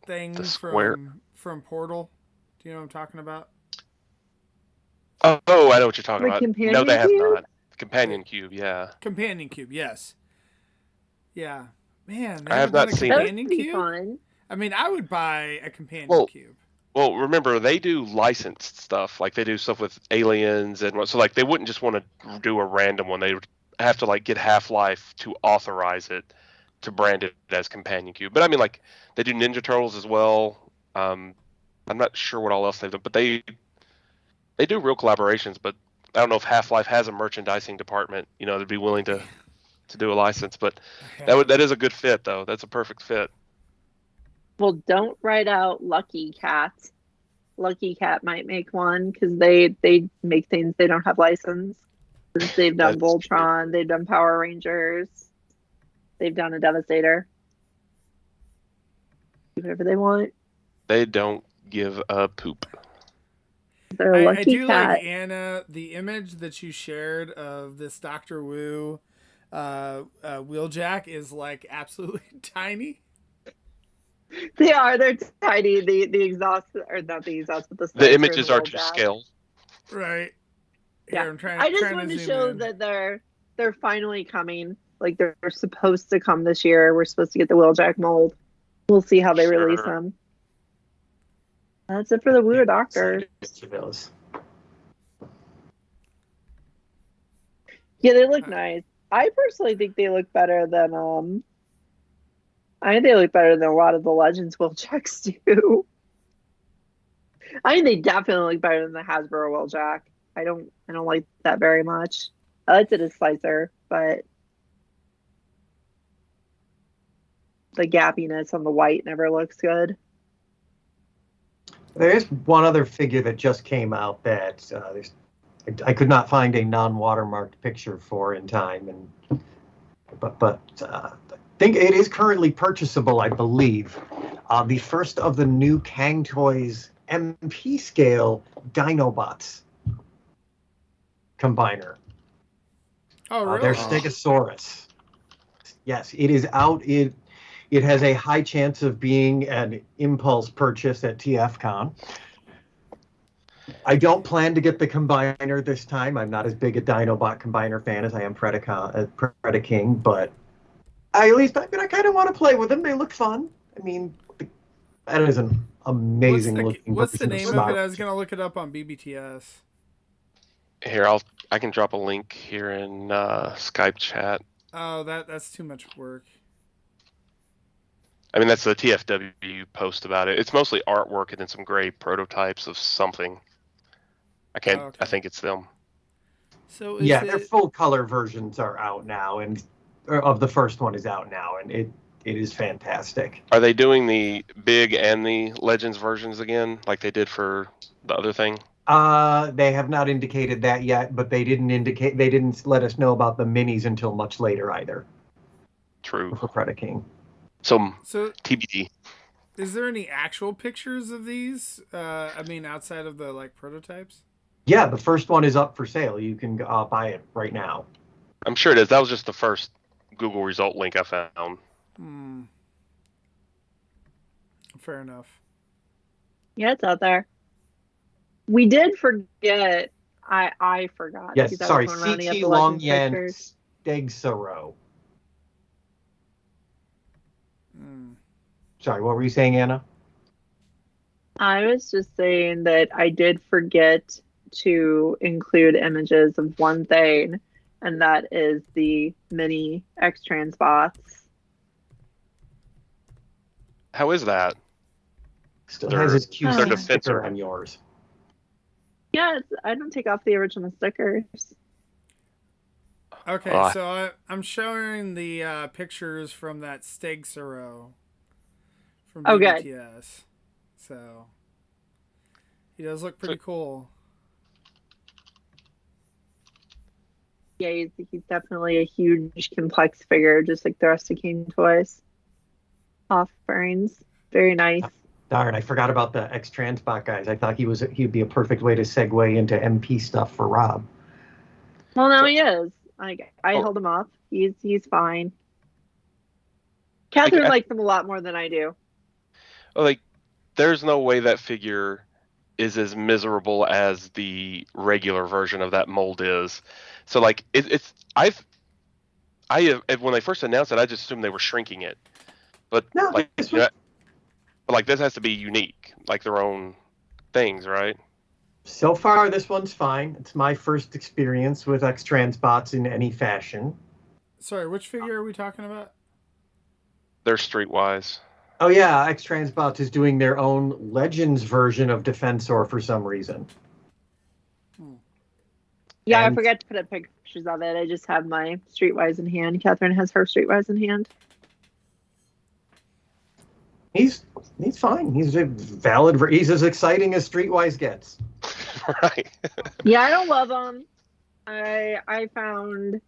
thing from Portal? Do you know what I'm talking about? Oh, I know what you're talking about. No, they have not. Companion Cube, yeah. Companion Cube, yes. Yeah. Man, I have not seen That it. was pretty fun. I mean, I would buy a Companion Cube. Well, remember, they do licensed stuff. Like, they do stuff with aliens and so, like, they wouldn't just want to do a random one. They would have to, like, get Half-Life to authorize it to brand it as Companion Cube. But, I mean, like, they do Ninja Turtles as well. I'm not sure what all else they've done, but they do real collaborations. But I don't know if Half-Life has a merchandising department, that'd be willing to do a license. But that is a good fit, though. That's a perfect fit. Well, don't write out Lucky Cat. Lucky Cat might make one because they make things they don't have license. They've done Voltron, they've done Power Rangers, they've done a Devastator. Whatever they want. They don't give a poop. They're Lucky I do Cat. like, Anna, the image that you shared of this Dr. Wu Wheeljack is like absolutely tiny. They're tiny. The exhaust, or not the exhaust, but the images are to scale. Right. Yeah. Here, I just wanted to show that they're finally coming. Like they're supposed to come this year. We're supposed to get the Wheeljack mold. We'll see how they release them. That's it for the Wu Doctor. Yeah, they look nice. I personally think they look better than I think they look better than a lot of the Legends Wheeljacks do. I think they definitely look better than the Hasbro Wheeljack. I don't like that very much. I liked it as Slicer, but the gappiness on the white never looks good. There is one other figure that just came out that I could not find a non-watermarked picture for in time, but I think it is currently purchasable, I believe. The first of the new Kang Toys MP scale Dinobots combiner. Oh, really? They're Stegosaurus. Yes, it is out. It has a high chance of being an impulse purchase at TFCon. I don't plan to get the combiner this time. I'm not as big a Dinobot combiner fan as I am Predaking, but I kind of want to play with them. They look fun. I mean, that is an amazing looking. What's the name of it? I was gonna look it up on BBTS. Here, I can drop a link here in Skype chat. Oh, that's too much work. I mean, that's the TFW post about it. It's mostly artwork and then some gray prototypes of something. I can't. Okay. I think it's them. So their full color versions are out now, and of the first one is out now, and it is fantastic. Are they doing the big and the Legends versions again, like they did for the other thing? They have not indicated that yet, but they didn't let us know about the minis until much later either. True. For Predaking. So TBD. Is there any actual pictures of these? I mean, outside of the prototypes? Yeah, the first one is up for sale. You can buy it right now. I'm sure it is. That was just the first Google result link I found. Fair enough. Yeah, it's out there. We did forget. I forgot. Yes, sorry. CT Longyan Stegsaro. Sorry, what were you saying, Anna? I was just saying that I did forget to include images of one thing, and that is the mini X-Trans bots. How is that? Still has his QC sticker sticker on yours. Yeah, I don't take off the original stickers. Okay, so I'm showing the pictures from that Stegsaro from BBTS. Good. So he does look pretty cool. Yeah, he's definitely a huge, complex figure, just like the rest of King Toys offerings. Very nice. Darn, I forgot about the X-Transbot guys. I thought he'd be a perfect way to segue into MP stuff for Rob. Well, now he is. I held him off. He's fine. Catherine likes him a lot more than I do. There's no way that figure is as miserable as the regular version of that mold is. So when they first announced it, I just assumed they were shrinking it. But no, this has to be unique, like their own things, right? So far, this one's fine. It's my first experience with X-Transbots in any fashion. Sorry, which figure are we talking about? They're Streetwise. Oh yeah, X-Transbots is doing their own Legends version of Defensor for some reason. Yeah, I forgot to put up pictures of it. I just have my Streetwise in hand. Catherine has her Streetwise in hand. He's fine. He's a valid. He's as exciting as Streetwise gets. Right. Yeah, I don't love him. I found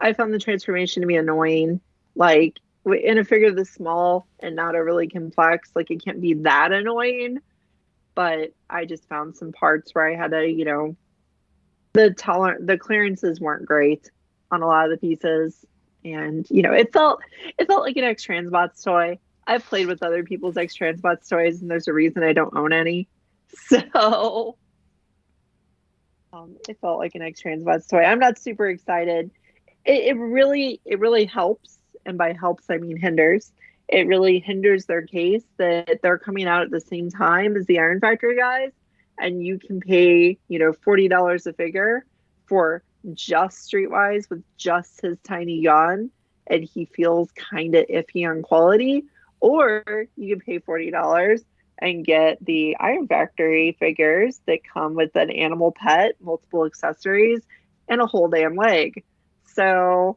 the transformation to be annoying. Like in a figure this small and not overly complex, like it can't be that annoying. But I just found some parts where I had to, the clearances weren't great on a lot of the pieces, and it felt like an X-Transbots toy. I've played with other people's X-Transbots toys, and there's a reason I don't own any. So it felt like an X-Transbots toy. I'm not super excited. It really helps, and by helps I mean hinders. It really hinders their case that they're coming out at the same time as the Iron Factory guys, and you can pay $40 a figure for just Streetwise with just his tiny gun, and he feels kind of iffy on quality. Or you can pay $40 and get the Iron Factory figures that come with an animal pet, multiple accessories, and a whole damn leg. So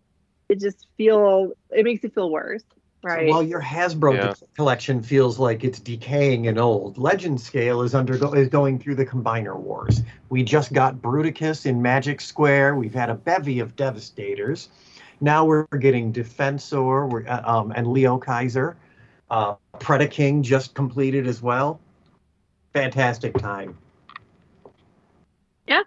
it makes it feel worse, So right? while your Hasbro collection feels like it's decaying and old, Legend Scale is going through the Combiner Wars. We just got Bruticus in Magic Square. We've had a bevy of Devastators. Now we're getting Defensor and Leo Kaiser. Predaking just completed as well. Fantastic time. Yeah.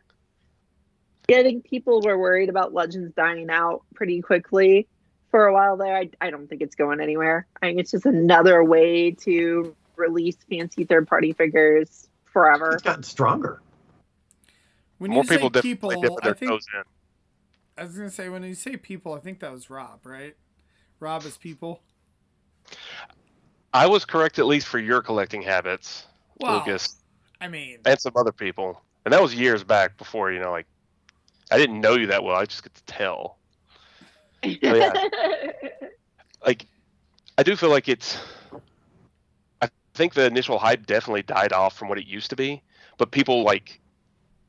I think people were worried about Legends dying out pretty quickly for a while there. I don't think it's going anywhere. I think it's just another way to release fancy third-party figures forever. It's gotten stronger. When More you say people definitely people, dip their toes in. I was going to say, when you say people, I think that was Rob, right? Rob is people. I was correct, at least for your collecting habits, Well, Lucas. I mean, and some other people. And that was years back before, like, I didn't know you that well. I just get to tell. So, yeah. Like, I do feel like I think the initial hype definitely died off from what it used to be. But people, like,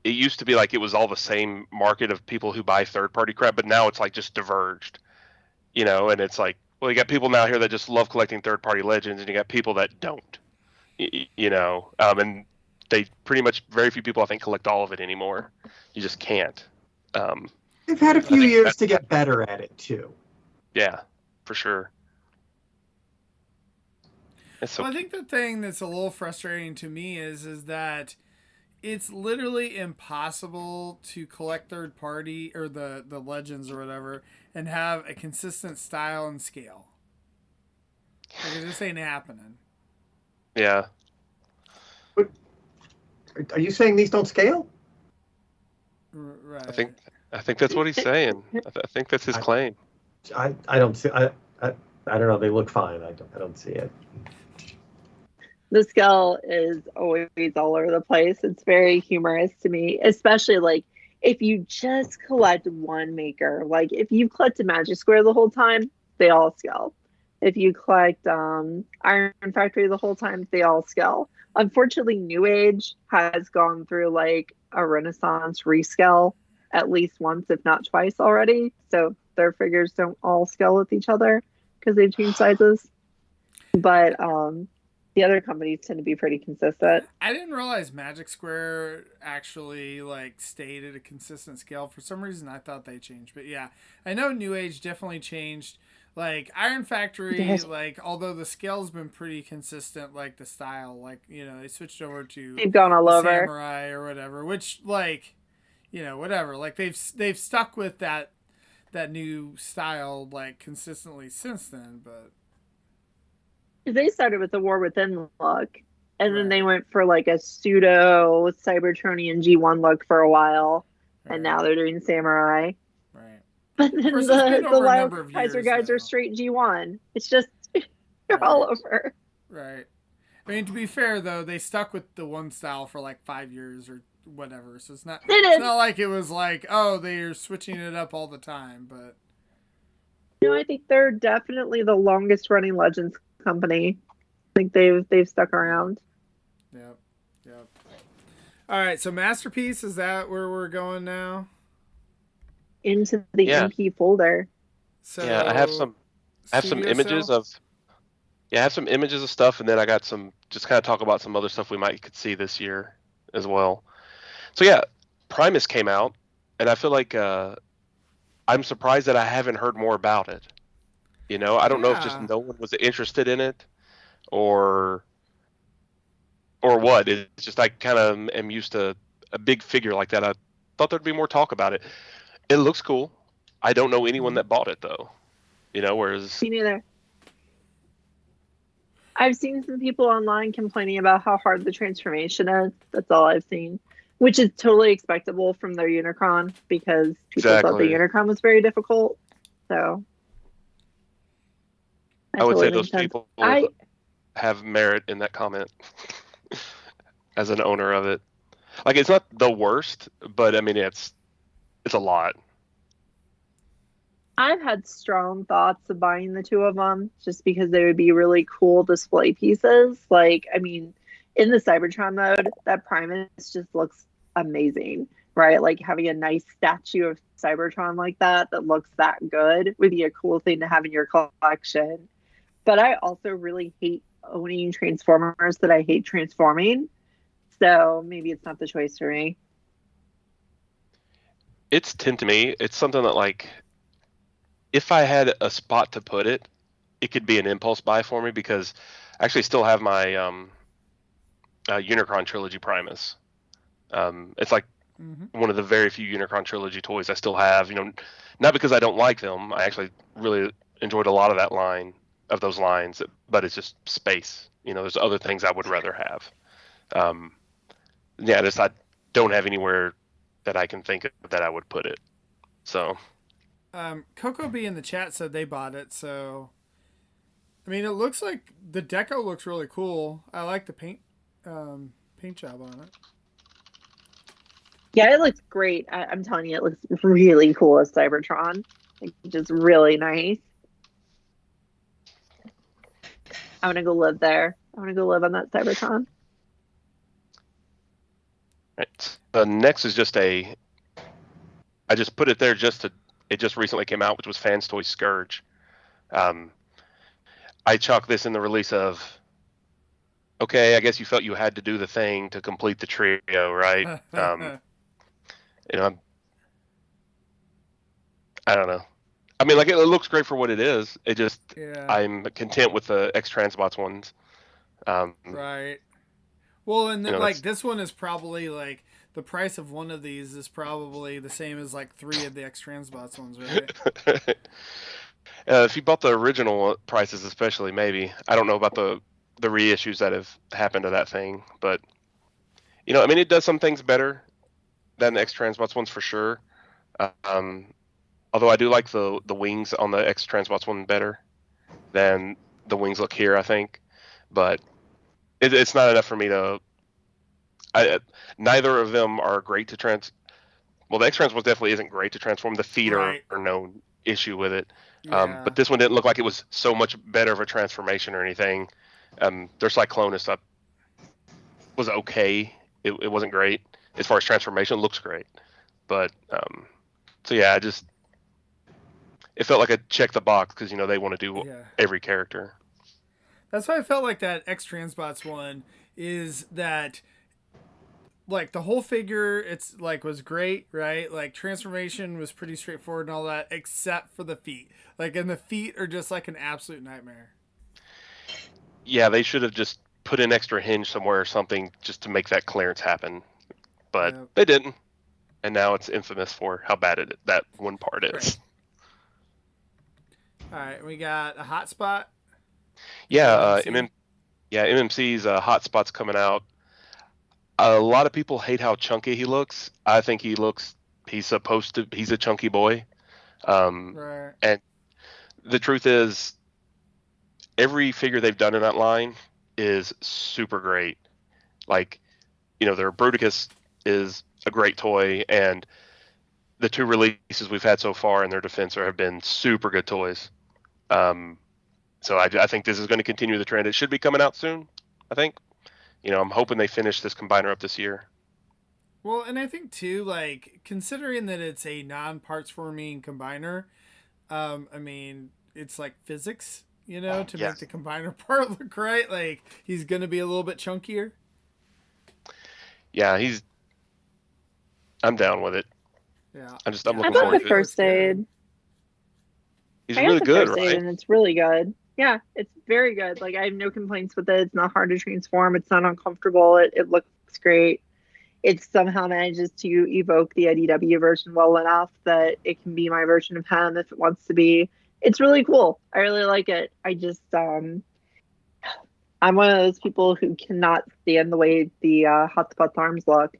it used to be like it was all the same market of people who buy third-party crap, but now it's, like, just diverged. And it's like, well, you got people now here that just love collecting third-party Legends, and you got people that don't. And they pretty much, very few people I think collect all of it anymore. You just can't. They've had a few years to get better at it too. Yeah, for sure. Well, I think the thing that's a little frustrating to me is that it's literally impossible to collect third party or the Legends or whatever and have a consistent style and scale. Like, it just ain't happening. Yeah. But are you saying these don't scale? Right. I think that's what he's saying. I think that's his claim. I don't see. I don't know. They look fine. I don't see it. The scale is always all over the place. It's very humorous to me, especially like if you just collect one maker. Like if you collect a Magic Square the whole time, they all scale. If you collect Iron Factory the whole time, they all scale. Unfortunately, New Age has gone through like a Renaissance rescale at least once, if not twice already. So their figures don't all scale with each other because they've changed sizes. But the other companies tend to be pretty consistent. I didn't realize Magic Square actually like stayed at a consistent scale. For some reason, I thought they changed. But yeah, I know New Age definitely changed. Like Iron Factory, like although the scale's been pretty consistent, like the style, like they switched over to they've gone all over Samurai or whatever, which like whatever, like they've stuck with that new style like consistently since then. But they started with the War Within look, and then they went for like a pseudo Cybertronian G1 look for a while, and now they're doing Samurai. Right. But then the Lyle Kaiser guys are straight G1. It's just they're all over. Right. I mean, to be fair though, they stuck with the one style for like 5 years or whatever. So it's not like it was like, oh, they're switching it up all the time. But I think they're definitely the longest running Legends company. I think they've stuck around. Yep. All right, so Masterpiece, is that where we're going now? Into the MP folder. So yeah, I have some images of stuff, and then I got some just kind of talk about some other stuff we could see this year as well. So yeah, Primus came out, and I feel like I'm surprised that I haven't heard more about it. I don't know if just no one was interested in it, or what. It's just I kind of am used to a big figure like that. I thought there'd be more talk about it. It looks cool. I don't know anyone that bought it though. Whereas Me neither. I've seen some people online complaining about how hard the transformation is. That's all I've seen, which is totally expectable from their Unicron because people thought the Unicron was very difficult. So I would say those people have merit in that comment as an owner of it. Like, it's not the worst, but I mean, it's a lot. I've had strong thoughts of buying the two of them just because they would be really cool display pieces. Like, I mean, in the Cybertron mode, that Primus just looks amazing. right? Like having a nice statue of Cybertron like that looks that good would be a cool thing to have in your collection. But I also really hate owning Transformers that I hate transforming. So maybe it's not the choice for me. It's tempting me. It's something that, like, if I had a spot to put it, it could be an impulse buy for me, because I actually still have my Unicron Trilogy Primus. It's like one of the very few Unicron Trilogy toys I still have. You know, not because I don't like them. I actually really enjoyed a lot of that line, of those lines, but it's just space. You know, there's other things I would rather have. Yeah, I don't have anywhere that I can think of that I would put it. So, Coco B in the chat said they bought it. So, I mean, it looks like the deco looks really cool. I like the paint job on it. Yeah, it looks great. I'm telling you, it looks really cool as Cybertron. Like, just really nice. I want to go live there. I want to go live on that Cybertron. right. Next is just I just put it there it just recently came out, which was Fans Toy Scourge. I chalk this in the release of, okay, I guess you felt you had to do the thing to complete the trio, right? You know, I don't know. I mean, like, it looks great for what it is. It just, I'm content with the X-Transbots ones. Right. Well, and then, like, this one is probably, like, the price of one of these is probably the same as, like, 3 of the X-Transbots ones, right? If you bought the original prices, especially, maybe. I don't know about the reissues that have happened to that thing, but, you know, I mean, it does some things better than the X-Transbots ones for sure. Although I do like the wings on the X-Transbots one better than the wings look here, I think. But it's not enough for me to. Neither of them are great to Well, the X-Transbots definitely isn't great to transform. The feet are no issue with it. But this one didn't look like it was so much better of a transformation or anything. Their Cyclonus was okay. It wasn't great as far as transformation. It looks great, but so yeah, it felt like a check the box, because, you know, they want to do every character. That's why I felt like that X-Transbots one is that, like, the whole figure, it's like, was great, right? Like, transformation was pretty straightforward and all that, except for the feet. Like, and the feet are just like an absolute nightmare. Yeah, they should have just put an extra hinge somewhere or something just to make that clearance happen, but they didn't, and now it's infamous for how bad that one part is. Right. All right, we got a hotspot. Yeah, MMC's hotspot's coming out. A lot of people hate how chunky he looks. I think he's a chunky boy. Right. And the truth is, every figure they've done in that line is super great. Like, you know, their Bruticus is a great toy, and the 2 releases we've had so far in their defense have been super good toys. So I think this is going to continue the trend. It should be coming out soon, I think. You know, I'm hoping they finish this combiner up this year. Well, and I think too, like, considering that it's a non-parts forming combiner, I mean, it's like physics, you know, to make the combiner part look right. Like, he's going to be a little bit chunkier. Yeah, I'm down with it. Yeah. I'm looking I forward the first aid. He's really good, right? And it's really good. Yeah, it's very good. Like, I have no complaints with it. It's not hard to transform. It's not uncomfortable. It looks great. It somehow manages to evoke the IDW version well enough that it can be my version of him if it wants to be. It's really cool. I really like it. I just, I'm one of those people who cannot stand the way the Hotspot's arms look.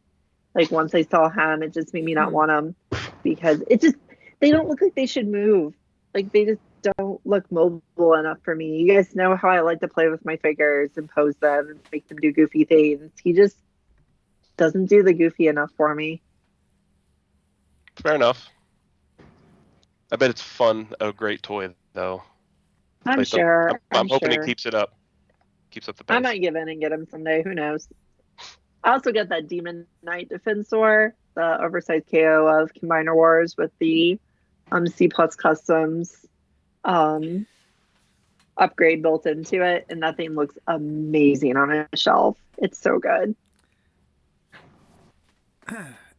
Like, once I saw him, it just made me not want him, because they don't look like they should move. Like, they just don't look mobile enough for me. You guys know how I like to play with my figures and pose them and make them do goofy things. He just doesn't do the goofy enough for me. Fair enough. I bet it's fun. A great toy, though. I'm sure. I'm hoping it keeps it up. Keeps up the pace. I might give in and get him someday. Who knows? I also get that Demon Knight Defensor, the oversized KO of Combiner Wars with the C plus customs um, upgrade built into it, and that thing looks amazing on a shelf. It's so good.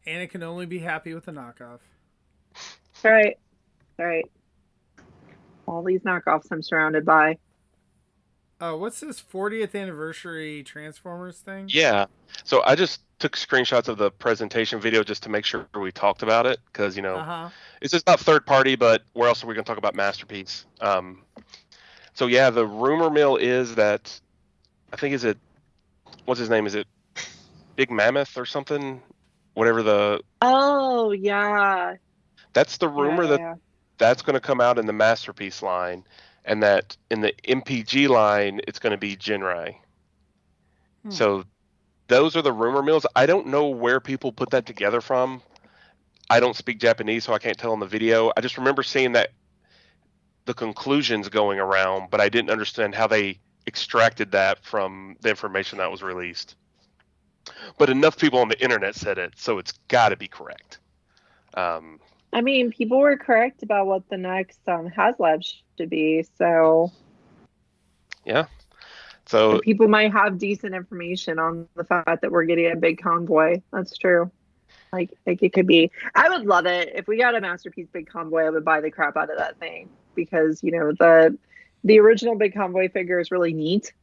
Anna can only be happy with the knockoff. All right. All right. All these knockoffs I'm surrounded by. Oh, what's this 40th anniversary Transformers thing? Yeah. So I just took screenshots of the presentation video just to make sure we talked about it because, it's just not third party, but where else are we going to talk about Masterpiece? So yeah, the rumor mill is that I think what's his name? Is it Big Mammoth or something? Whatever Oh yeah. That's the rumor Yeah. that's going to come out in the Masterpiece line, and that in the MPG line it's going to be Jinrai. So those are the rumor mills. I don't know where people put that together from. I don't speak Japanese, so I can't tell on the video. I just remember seeing that the conclusions going around, but I didn't understand how they extracted that from the information that was released. But enough people on the internet said it, so it's got to be correct. I mean, people were correct about what the next HasLab should be, so yeah. So people might have decent information on the fact that we're getting a big convoy. That's true. Like it could be. I would love it if we got a Masterpiece Big Convoy. I would buy the crap out of that thing because the original Big Convoy figure is really neat,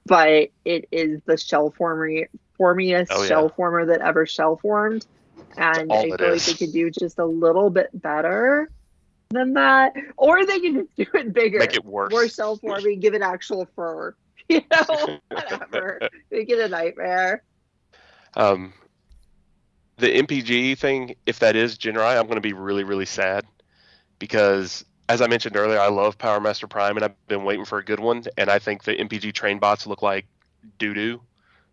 but it is the formiest shell former that ever shell formed, and I feel like they could do just a little bit better than that, or they can just do it bigger, make it worse, more shell forming, give it actual fur. Whatever. Make it a nightmare. The MPG thing, if that is Jinrai, I'm going to be really, really sad because, as I mentioned earlier, I love Power Master Prime, and I've been waiting for a good one. And I think the MPG train bots look like doo-doo,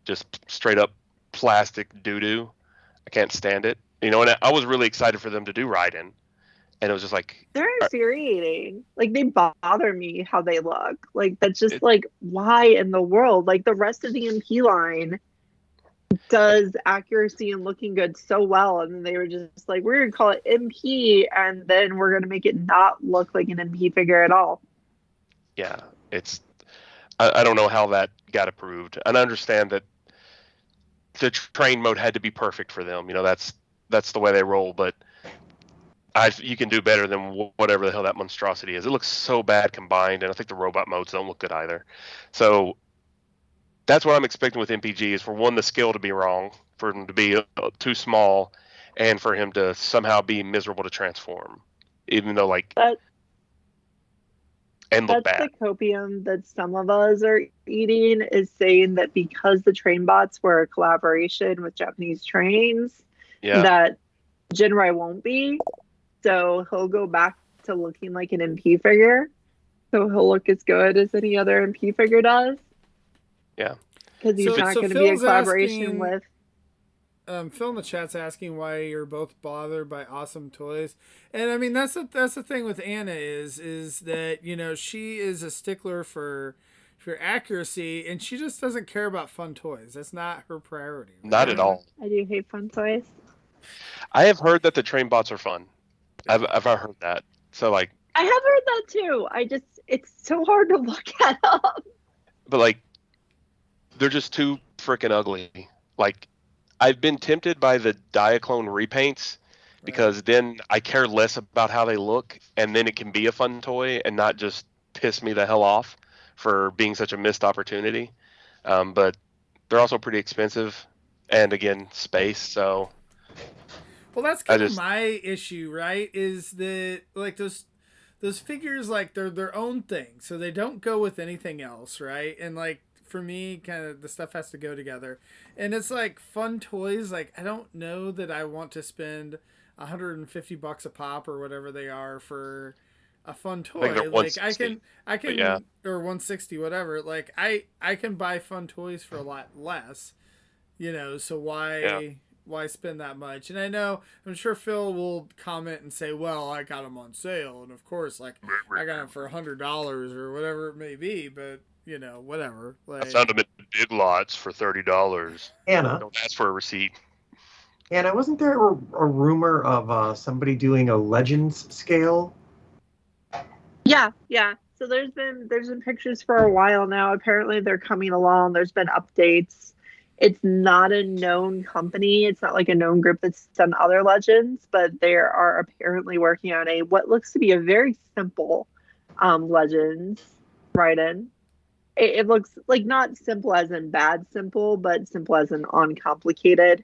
just straight up plastic doo-doo. I can't stand it. And I was really excited for them to do Raiden, and it was just like they're infuriating. Like they bother me how they look. Like that's just why in the world? Like the rest of the MP line does accuracy and looking good so well, and then they were just like, we're gonna call it MP, and then we're gonna make it not look like an MP figure at all. Yeah, I don't know how that got approved, and I understand that the train mode had to be perfect for them. That's the way they roll, but you can do better than whatever the hell that monstrosity is. It looks so bad combined, and I think the robot modes don't look good either. So that's what I'm expecting with MPG is for one, the scale to be wrong, for him to be too small, and for him to somehow be miserable to transform, even though and look bad. That's the copium that some of us are eating, is saying that because the train bots were a collaboration with Japanese trains, that Jinrai won't be. So he'll go back to looking like an MP figure. So he'll look as good as any other MP figure does. Yeah. Because he's not going to be a collaboration with... Phil in the chat's asking why you're both bothered by awesome toys. And I mean, that's the thing with Anna is that, she is a stickler for accuracy, and she just doesn't care about fun toys. That's not her priority. Right? Not at all. I do hate fun toys. I have heard that the train bots are fun. I've heard that. So I have heard that too. It's so hard to look at them. But they're just too freaking ugly. I've been tempted by the Diaclone repaints because then I care less about how they look, and then it can be a fun toy and not just piss me the hell off for being such a missed opportunity. But they're also pretty expensive, and again, space. So, well, that's kind of my issue, right? Is that those figures, they're their own thing, so they don't go with anything else, right? And for me, kind of the stuff has to go together. And it's fun toys. I don't know that I want to spend $150 a pop or whatever they are for a fun toy. I can or 160, whatever. I can buy fun toys for a lot less, so why spend that much? And I'm sure Phil will comment and say, well, I got them on sale. And of course, I got them for $100 or whatever it may be, but whatever. I found them at big lots for $30. Anna, Don't ask for a receipt. wasn't there a rumor of somebody doing a Legends scale? Yeah. So there's been pictures for a while now. Apparently they're coming along. There's been updates. It's not a known company. It's not like a known group that's done other Legends, but they are apparently working on what looks to be a very simple Legends write-in. It looks like not simple as in bad simple, but simple as in uncomplicated.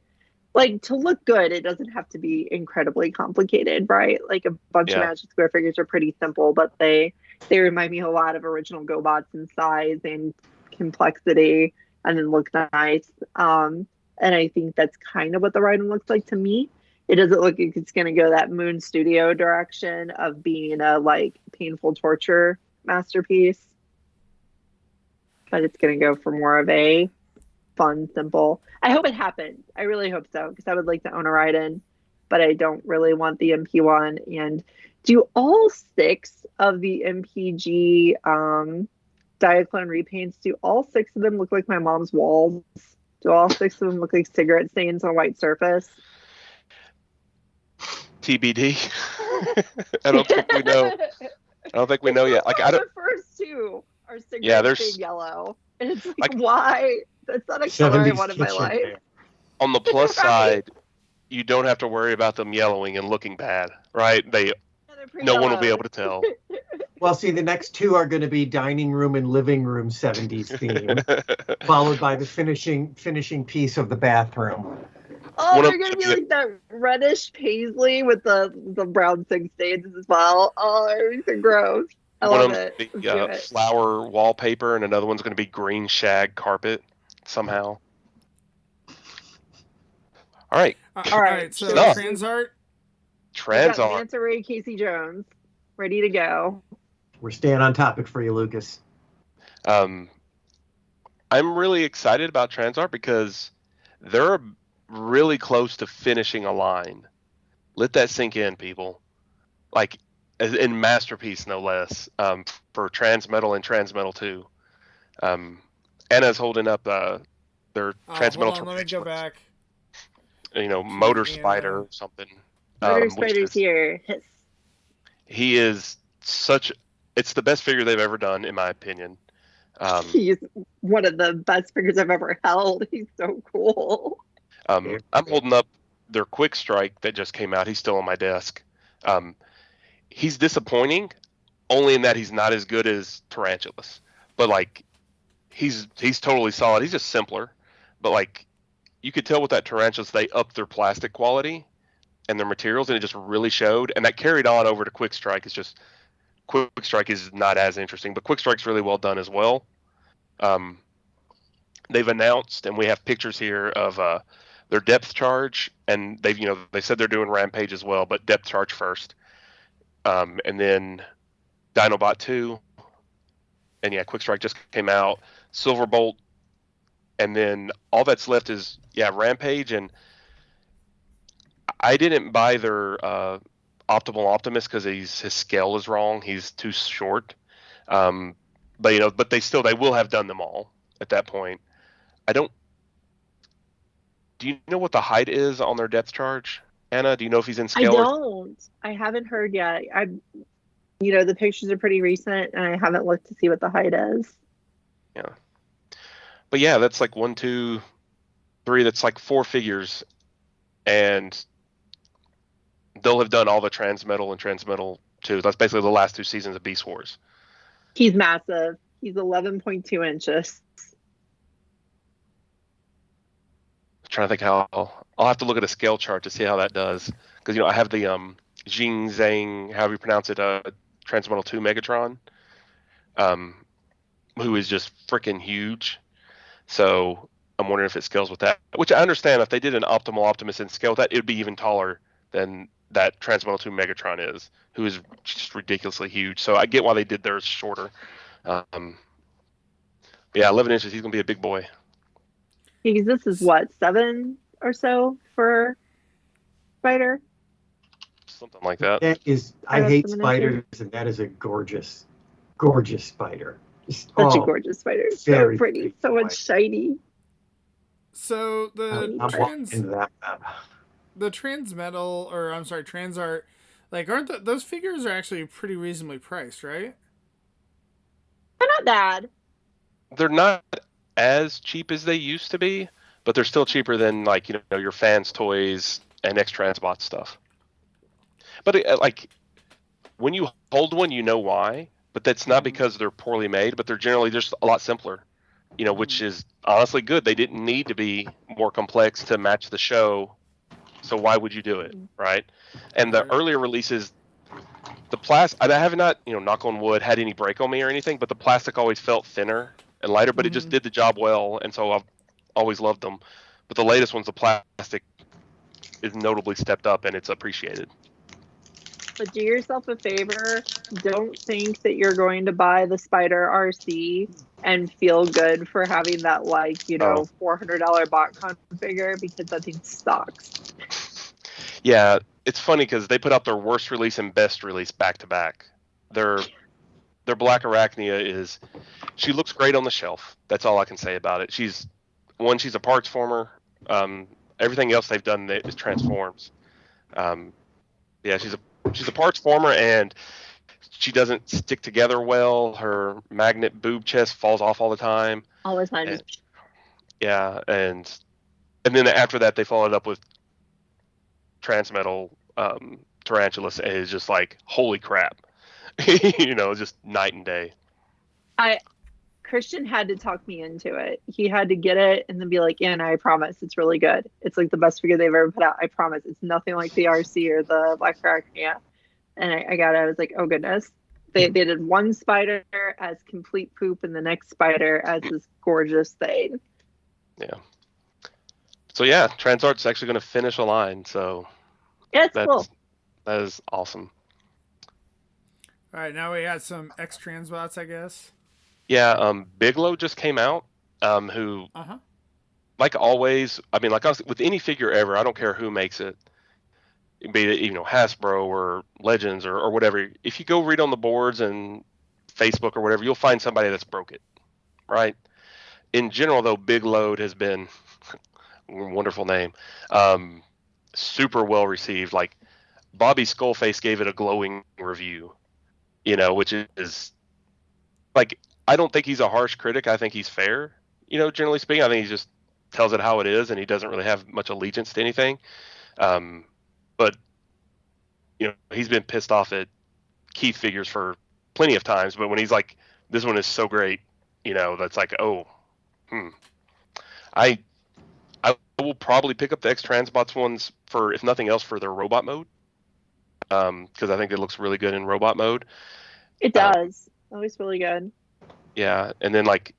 Like, to look good, it doesn't have to be incredibly complicated, right? Like, a bunch of Magic Square figures are pretty simple, but they remind me a lot of original GoBots in size and complexity, and then look nice. And I think that's kind of what the writing looks like to me. It doesn't look like it's going to go that Moon Studio direction of being a like painful torture masterpiece, but it's going to go for more of a fun, simple. I hope it happens. I really hope so, because I would like to own a Raiden, but I don't really want the MP one. And do all 6 of the MPG Diaclone repaints, do all 6 of them look like my mom's walls? Do all 6 of them look like cigarette stains on a white surface? TBD. I don't think we know. I don't think we know yet. Like, I don't. The first 2 are cigarette stain yellow, and it's like, why? That's not a color I want in my life. On the plus side, you don't have to worry about them yellowing and looking bad, right? No one will be able to tell. Well, see, the next 2 are going to be dining room and living room 70s theme, followed by the finishing piece of the bathroom. Oh, they're going to be like that reddish paisley with the brown sink stains as well. Oh, everything gross. I love it. Flower wallpaper, and another one's going to be green shag carpet somehow. All right. So Transart. Manta Ray Casey Jones, ready to go. We're staying on topic for you, Lucas. I'm really excited about Transart because they're really close to finishing a line. Let that sink in, people. Like, in Masterpiece, no less, for Transmetal and Transmetal 2. Anna's holding up their Transmetal. Let me go back. Motor Spider or something. Motor Spider's here. He is it's the best figure they've ever done, in my opinion. He's one of the best figures I've ever held. He's so cool. I'm holding up their Quick Strike that just came out. He's still on my desk. He's disappointing, only in that he's not as good as Tarantulas. But like, he's totally solid. He's just simpler. But like, you could tell with that Tarantulas, they upped their plastic quality and their materials, and it just really showed. And that carried on over to Quick Strike. It's just Quick Strike is not as interesting, but Quick Strike's really well done as well. They've announced, and we have pictures here of their depth charge, and they said they're doing Rampage as well, but depth charge first. And then Dinobot 2, and Quick Strike just came out, Silverbolt, and then all that's left is Rampage. And I didn't buy their Optimal Optimus because his scale is wrong. He's too short. But they will have done them all at that point. Do you know what the height is on their depth charge? Anna, do you know if he's in scale? I don't. I haven't heard yet. The pictures are pretty recent, and I haven't looked to see what the height is. Yeah. But that's like 1, 2, 3. That's like 4 figures, and they'll have done all the Transmetal and Transmetal 2. That's basically the last 2 seasons of Beast Wars. He's massive. He's 11.2 inches. Trying to think how I'll have to look at a scale chart to see how that does, because I have the Jing Zhang, however you pronounce it, Transmetal 2 Megatron, who is just freaking huge. So I'm wondering if it scales with that, which I understand. If they did an Optimal Optimus and scale with that, it would be even taller than that Transmetal 2 Megatron is, who is just ridiculously huge. So I get why they did theirs shorter. 11 inches, he's gonna be a big boy. Because this is what, 7 or so for Spider? Something like that. That is, I hate spiders, and that is a gorgeous, gorgeous spider. Such a gorgeous spider. So very pretty. So much shiny. So I'm walking into that. the transmetal, or I'm sorry, transart, like aren't those figures are actually pretty reasonably priced, right? They're not bad. They're not as cheap as they used to be, but they're still cheaper than like your fans toys and X Transbot stuff. But like when you hold one, you know why. But that's not because they're poorly made, but they're generally just a lot simpler. Which is honestly good. They didn't need to be more complex to match the show. So why would you do it, right? And the earlier releases, the plastic, I have not, knock on wood, had any break on me or anything, but the plastic always felt thinner and lighter, but it just did the job well, and so I've always loved them. But the latest ones, the plastic is notably stepped up, and it's appreciated. But do yourself a favor. Don't think that you're going to buy the Spider RC and feel good for having that, $400 BotCon figure, because that thing sucks. Yeah, it's funny because they put out their worst release and best release back to back. Their Black Arachnia she looks great on the shelf. That's all I can say about it. She's a parts former. Everything else they've done is transforms. Yeah, she's a parts former, and she doesn't stick together well. Her magnet boob chest falls off all the time. All the time. Yeah, and then after that they followed up with Transmetal Tarantulas, and it's just like, holy crap. Just night and day. Christian had to talk me into it. He had to get it and then be like, Anna, I promise it's really good. It's like the best figure they've ever put out. I promise. It's nothing like the RC or the Black Arachnia. And I got it. I was like, oh goodness. They did one spider as complete poop and the next spider as this gorgeous thing. Yeah. So yeah, Transart's actually going to finish a line. So yeah, it's cool. That is awesome. All right, now we got some X Transbots, I guess. Yeah, Bigelow just came out. Who, like always, I mean, like with any figure ever, I don't care who makes it, be it Hasbro or Legends or whatever. If you go read on the boards and Facebook or whatever, you'll find somebody that's broke it, right? In general, though, Bigelow has been wonderful name, super well received. Like Bobby Skullface gave it a glowing review, which is like, I don't think he's a harsh critic. I think he's fair, generally speaking. I think he just tells it how it is, and he doesn't really have much allegiance to anything. But he's been pissed off at Keith figures for plenty of times. But when he's like, this one is so great, that's like, I will probably pick up the X Transbots ones for, if nothing else, for their robot mode. Because I think it looks really good in robot mode. It does. Always really good. Yeah, and then like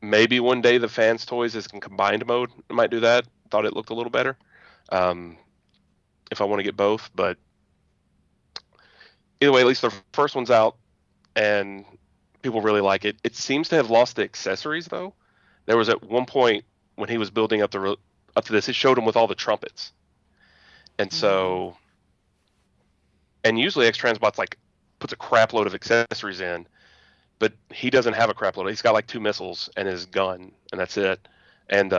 maybe one day the fans toys is in combined mode. I might do that. Thought it looked a little better. If I want to get both, but either way, at least the first one's out, and people really like it. It seems to have lost the accessories though. There was at one point when he was building up to this, it showed him with all the trumpets, and so, and usually X Transbot's like puts a crap load of accessories in. But he doesn't have a crap load. He's got like 2 missiles and his gun, and that's it. And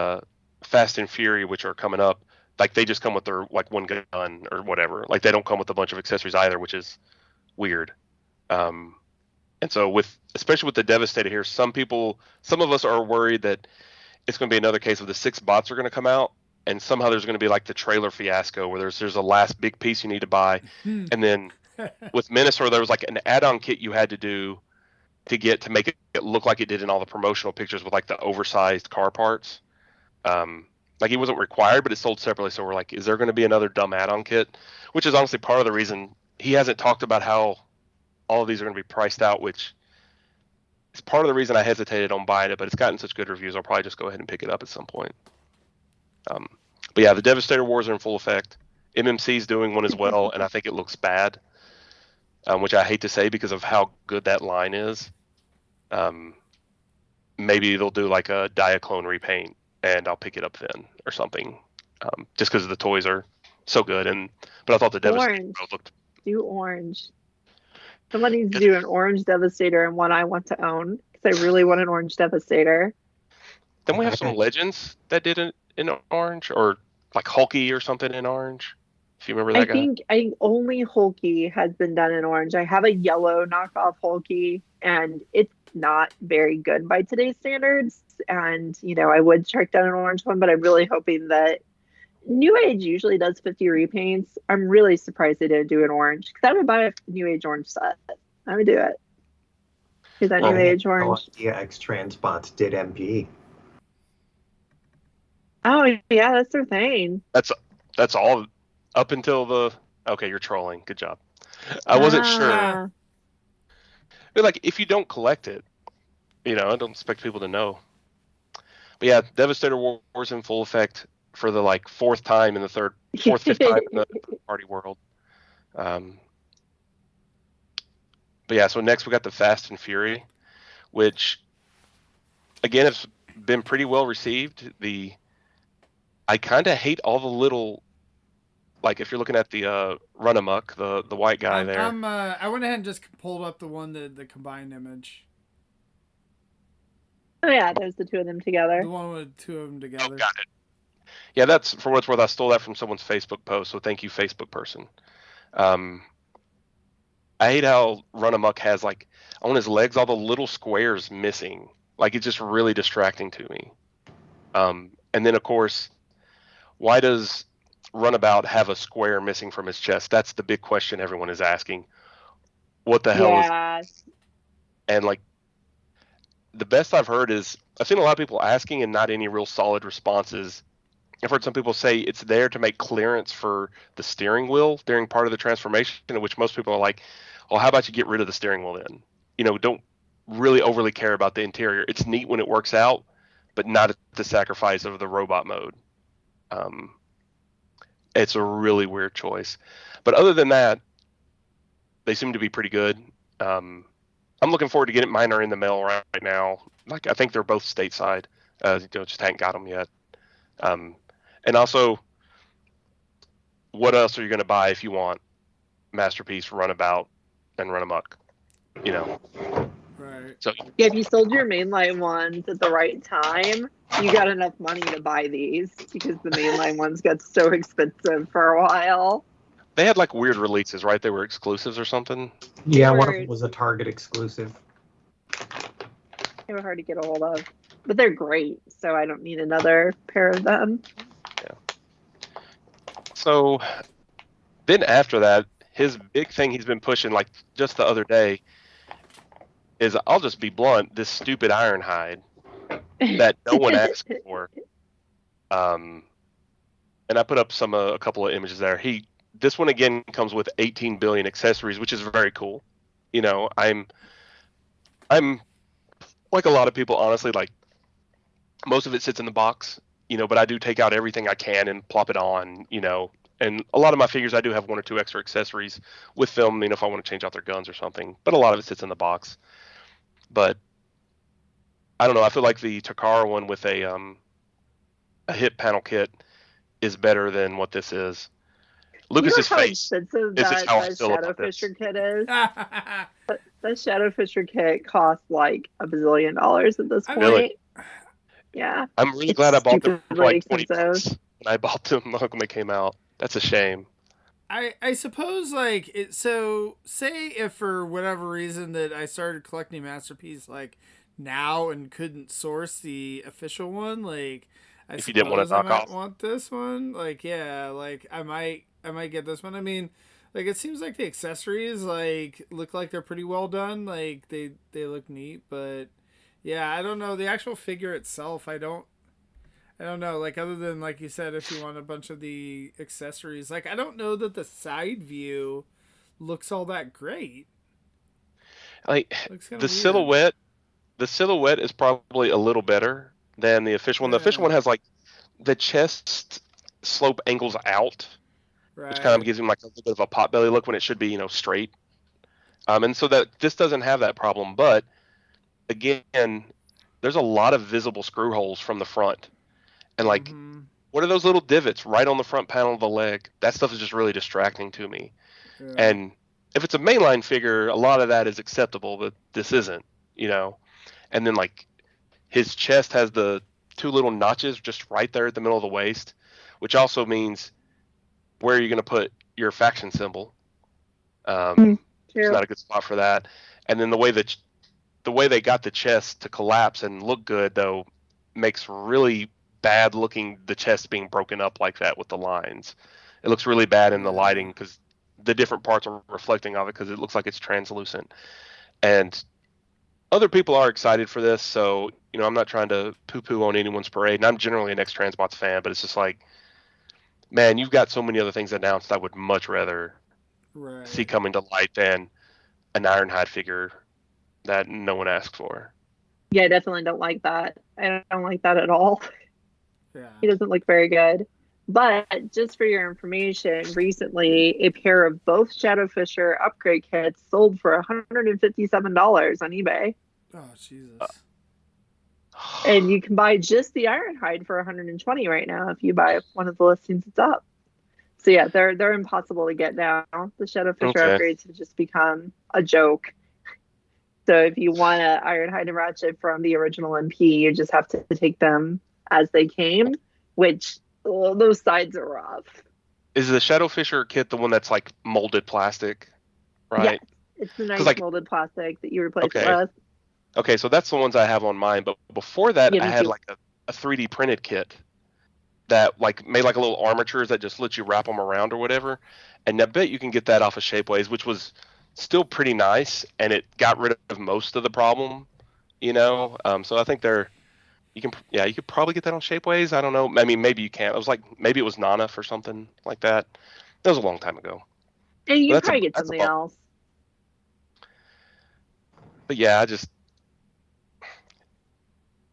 Fast and Fury, which are coming up, like they just come with their like one gun or whatever. Like they don't come with a bunch of accessories either, which is weird. And so especially with the Devastator here, some of us are worried that it's going to be another case of the 6 bots are going to come out, and somehow there's going to be like the trailer fiasco where there's a last big piece you need to buy, and then with Minosaur there was like an add-on kit you had to do to make it look like it did in all the promotional pictures with like the oversized car parts. Like it wasn't required, but it's sold separately. So we're like, is there going to be another dumb add-on kit? Which is honestly part of the reason he hasn't talked about how all of these are going to be priced out, which is part of the reason I hesitated on buying it, but it's gotten such good reviews. I'll probably just go ahead and pick it up at some point. But yeah, the Devastator Wars are in full effect. MMC's doing one as well, and I think it looks bad. Which I hate to say because of how good that line is. Maybe they'll do like a Diaclone repaint, and I'll pick it up then or something. Just because the toys are so good, but I thought the Devastator looked. Do orange. Someone needs to do an orange Devastator and one I want to own. because I really want an orange Devastator. Then we have some legends that did it in orange, or like Hulky or something in orange. If you remember that guy. I think only Hulky has been done in orange. I have a yellow knockoff Hulky, and it's not very good by today's standards. And I would track down an orange one, but I'm really hoping that New Age usually does 50 repaints. I'm really surprised they didn't do an orange, because I would buy a New Age orange set. I would do it. Is that New Age orange? X Transpots did MP. Oh yeah, that's their thing. That's all up until the. Okay, you're trolling. Good job. I wasn't sure. But like, if you don't collect it, I don't expect people to know. But yeah, Devastator Wars in full effect for the fourth, fifth time in the party world. But yeah, so next we got the Fast and Fury, which again has been pretty well received. I kind of hate all the little, if you're looking at the Run Amok, the white guy there. I went ahead and just pulled up the combined image. Oh yeah, there's the two of them together. The one with two of them together. Oh, got it. Yeah, that's, for what it's worth, I stole that from someone's Facebook post, so thank you, Facebook person. I hate how Run Amok has, on his legs, all the little squares missing. It's just really distracting to me. And then, of course, why does Runabout have a square missing from his chest? That's the big question everyone is asking. What the hell is... And, the best I've heard is, I've seen a lot of people asking and not any real solid responses. I've heard some people say it's there to make clearance for the steering wheel during part of the transformation, in which most people are like, well, how about you get rid of the steering wheel then? Don't really overly care about the interior. It's neat when it works out, but not at the sacrifice of the robot mode. It's a really weird choice. But other than that, they seem to be pretty good. I'm looking forward to getting mine are in the mail right now. I think they're both stateside. Just haven't got them yet. And also, what else are you going to buy if you want Masterpiece, Runabout, and Run Amok? Right. So yeah, if you sold your mainline ones at the right time, you got enough money to buy these, because the mainline ones got so expensive for a while. They had weird releases, right? They were exclusives or something. Yeah, one of them was a Target exclusive. They were hard to get a hold of, but they're great, so I don't need another pair of them. Yeah. So then after that, his big thing he's been pushing, just the other day, is, I'll just be blunt, this stupid Ironhide that no one asked for. And I put up a couple of images there. This one again comes with 18 billion accessories, which is very cool. I'm like a lot of people, honestly, most of it sits in the box, but I do take out everything I can and plop it on, and a lot of my figures, I do have one or two extra accessories with them, if I want to change out their guns or something, but a lot of it sits in the box. But I don't know, I feel like the Takara one with a hip panel kit is better than what this is. Lucas's face is just how I feel about this. Shadow Fisher kit is. That Shadow Fisher kit costs $1 bazillion at this point. Really? Yeah. I'm really glad I bought them for $20 when I bought them when they came out. That's a shame. I suppose so say if for whatever reason that I started collecting Masterpiece now and couldn't source the official one, if you didn't want to knock off, want this one, I might get this one. I mean, it seems like the accessories look like they're pretty well done. They look neat, but yeah, I don't know the actual figure itself. I don't know. Other than you said, if you want a bunch of the accessories, I don't know that the side view looks all that great. The silhouette is probably a little better than the official one. The official one has the chest slope angles out, right, which kind of gives him a little bit of a potbelly look when it should be straight. And so that this doesn't have that problem. But again, there's a lot of visible screw holes from the front, and what are those little divots right on the front panel of the leg? That stuff is just really distracting to me. Yeah. And if it's a mainline figure, a lot of that is acceptable, but this isn't. and then like his chest has the 2 little notches just right there at the middle of the waist, which also means where are you going to put your faction symbol? It's not a good spot for that. And then the way they got the chest to collapse and look good though makes really bad looking the chest being broken up like that with the lines. It looks really bad in the lighting because the different parts are reflecting of it because it looks like it's translucent. And other people are excited for this, so I'm not trying to poo-poo on anyone's parade. And I'm generally an ex-Transbots fan, but it's just like, man, you've got so many other things announced I would much rather see coming to light than an Ironhide figure that no one asked for. Yeah, I definitely don't like that. I don't like that at all. Yeah. He doesn't look very good. But just for your information, recently a pair of both Shadowfisher upgrade kits sold for $157 on eBay. Oh, Jesus. And you can buy just the Ironhide for $120 right now if you buy one of the listings it's up. So yeah, they're impossible to get now. The Shadowfisher upgrades have just become a joke. So if you want an Ironhide and Ratchet from the original MP, you just have to take them as they came, which those sides are rough. Is the Shadowfisher kit the one that's like molded plastic, right? Yeah, it's the nice molded plastic that you replace with. Okay, so that's the ones I have on mine. But before that, I had like a 3D printed kit that like made like a little armatures that just lets you wrap them around or whatever. And I bet you can get that off of Shapeways, which was still pretty nice, and it got rid of most of the problem, So I think you could probably get that on Shapeways. I don't know. I mean, maybe you can't. It was like maybe it was Nana or something like that. That was a long time ago. And you can probably get something else. But yeah,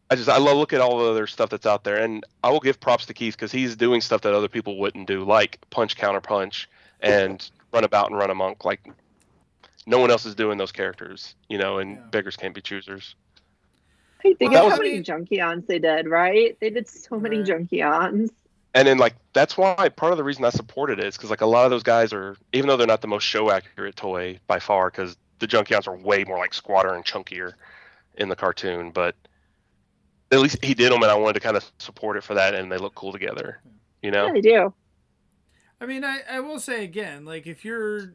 I look at all the other stuff that's out there, and I will give props to Keith because he's doing stuff that other people wouldn't do, like punch counter punch and run about and run amok. Like no one else is doing those characters, and beggars can't be choosers. Hey, think of how many Junkions they did, right? They did so many Junkions. And then like that's why part of the reason I supported it is because like a lot of those guys are, even though they're not the most show accurate toy by far, because the Junkions are way more like squatter and chunkier in the cartoon, but at least he did them, and I wanted to kind of support it for that, and they look cool together, Yeah, they do. I mean, I will say again, like if you're,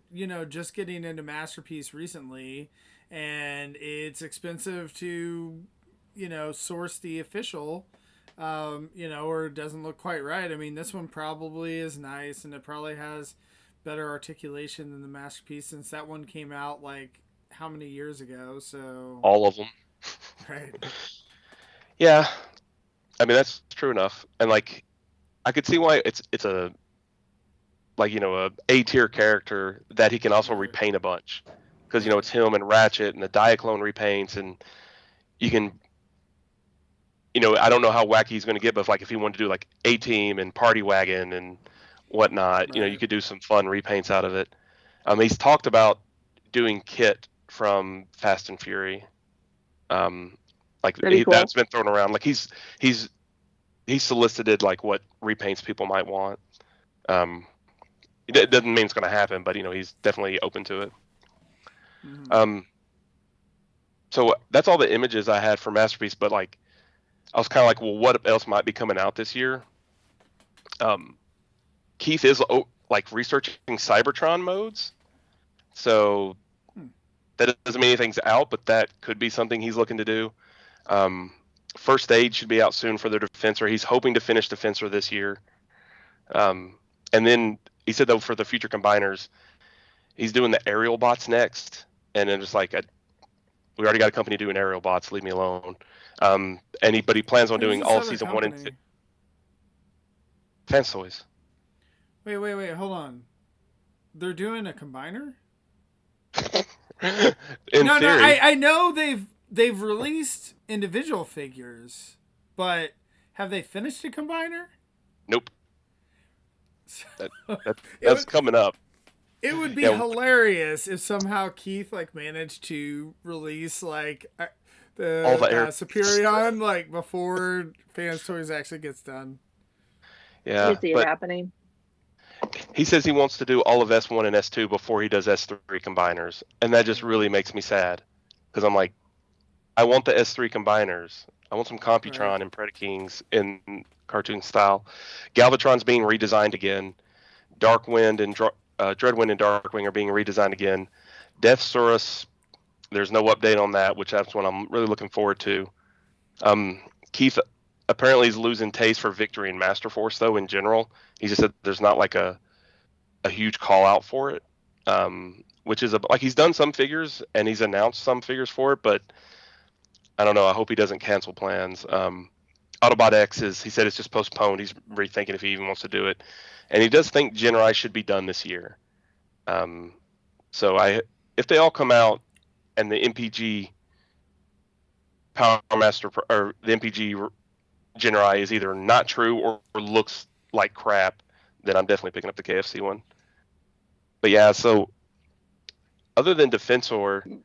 just getting into Masterpiece recently, and it's expensive to, source the official, or it doesn't look quite right. I mean, this one probably is nice, and it probably has better articulation than the Masterpiece since that one came out like how many years ago? So all of them, right? Yeah, I mean that's true enough, and like I could see why it's a like a A-tier character that he can also repaint a bunch because it's him and Ratchet and the Diaclone repaints, and you can I don't know how wacky he's going to get, but if he wanted to do like A-Team and Party Wagon and whatnot, you could do some fun repaints out of it. He's talked about doing Kit from Fast and Fury. Cool. That's been thrown around. Like he's solicited like what repaints people might want. It doesn't mean it's going to happen, but he's definitely open to it. Mm-hmm. So that's all the images I had for Masterpiece, but like I was kind of like, well, what else might be coming out this year? Keith is like researching Cybertron modes, so that doesn't mean anything's out, but that could be something he's looking to do. First Aid should be out soon for the Defensor. He's hoping to finish Defensor this year. And then he said, though, for the future combiners, he's doing the aerial bots next. And then just like, we already got a company doing aerial bots. Leave me alone. But he plans on doing all of season 1 and 2. Fans Toys. Wait, hold on. They're doing a combiner? In theory. I know they've released individual figures, but have they finished a combiner? Nope. That's coming up. It would be hilarious if somehow Keith managed to release the Superion before Fans Toys actually gets done. Yeah, you see it happening. He says he wants to do all of S1 and S2 before he does S3 combiners, and that just really makes me sad because I'm like, I want the S3 combiners. I want some Computron Right. and Predakings in cartoon style. Galvatron's being redesigned again. Darkwind and Dreadwind and Darkwing are being redesigned again. Deathsaurus, there's no update on that, which that's what I'm really looking forward to. Keith apparently is losing taste for Victory and Master Force, though, in general. He just said there's not like a huge call out for it, which is like he's done some figures and he's announced some figures for it, but I don't know. I hope he doesn't cancel plans. Autobot X he said it's just postponed. He's rethinking if he even wants to do it. And he does think Genrai should be done this year. So if they all come out and the MPG Power Master or the MPG Genrai is either not true or looks like crap, then I'm definitely picking up the KFC one. But yeah, so other than Defensor,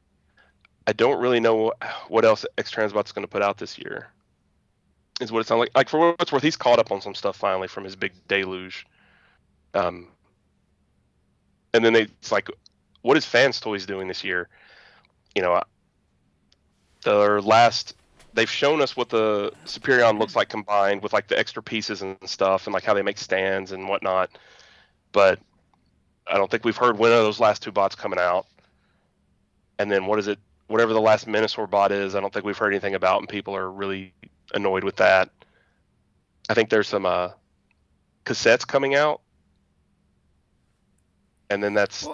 I don't really know what else X-Transbot's going to put out this year. Is what it sounds like. Like, for what it's worth, he's caught up on some stuff finally from his big deluge. And then it's like, what is Fans Toys doing this year? You know, they've shown us what the Superion looks like combined with like the extra pieces and stuff, and like how they make stands and whatnot. But I don't think we've heard when are those last two bots coming out. And then what is it? Whatever the last Minosaur bot is, I don't think we've heard anything about, and people are really annoyed with that. I think there's some cassettes coming out, and then that's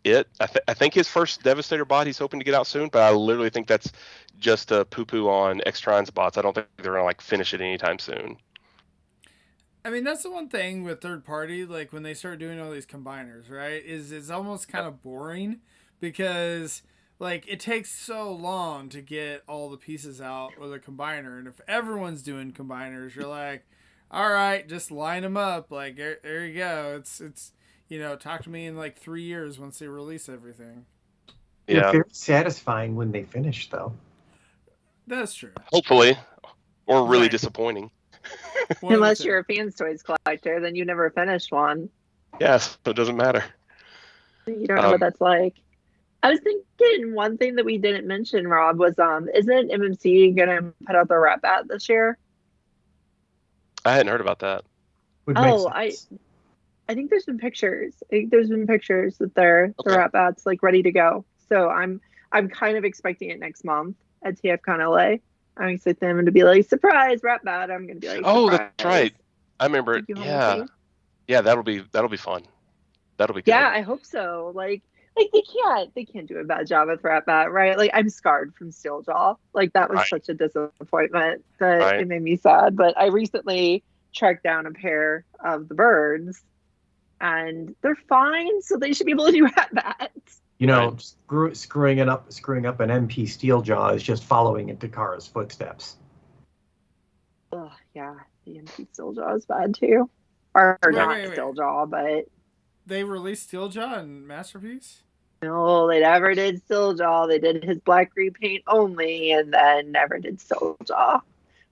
it. I think his first Devastator bot he's hoping to get out soon, but I literally think that's just a poo-poo on X-Trons bots. I don't think they're gonna like finish it anytime soon. I mean, that's the one thing with third party, like when they start doing all these combiners, right? Is it's almost kind of boring because like it takes so long to get all the pieces out with a combiner, and if everyone's doing combiners, you're like, all right, just line them up. Like there you go. It's talk to me in like 3 years once they release everything. They're Yeah, very satisfying when they finish, though. That's true. hopefully, or really Right. disappointing. One of the Unless two. you're a Fans Toys collector, then you never finished one. Yes, so it doesn't matter. You don't know what that's like. I was thinking one thing that we didn't mention, Rob, was isn't MMC gonna put out the Rat Bat this year? I hadn't heard about that. Would make Oh, sense. I think there's been pictures. That the Okay. Rat Bat's like ready to go. So I'm kind of expecting it next month at TFCon LA. I'm expecting them to be like, surprise, Rat Bat. I'm gonna be like, Oh, surprise. that's right. I remember it. Take you home Yeah, with me. yeah, that'll be fun. That'll be good. Yeah, I hope so. Like they can't do a bad job with Rat Bat, right? Like I'm scarred from Steeljaw. Like that was Right. such a disappointment that Right. it made me sad. But I recently tracked down a pair of the birds, and they're fine, so they should be able to do Rat Bats. You know, Right. screwing up an MP Steeljaw is just following in Takara's footsteps. Ugh, yeah, the MP Steeljaw is bad too, or Wait, not wait. Steeljaw, but They released Steeljaw and Masterpiece. no, they never did Steeljaw. They did his black repaint only, and then never did Steeljaw,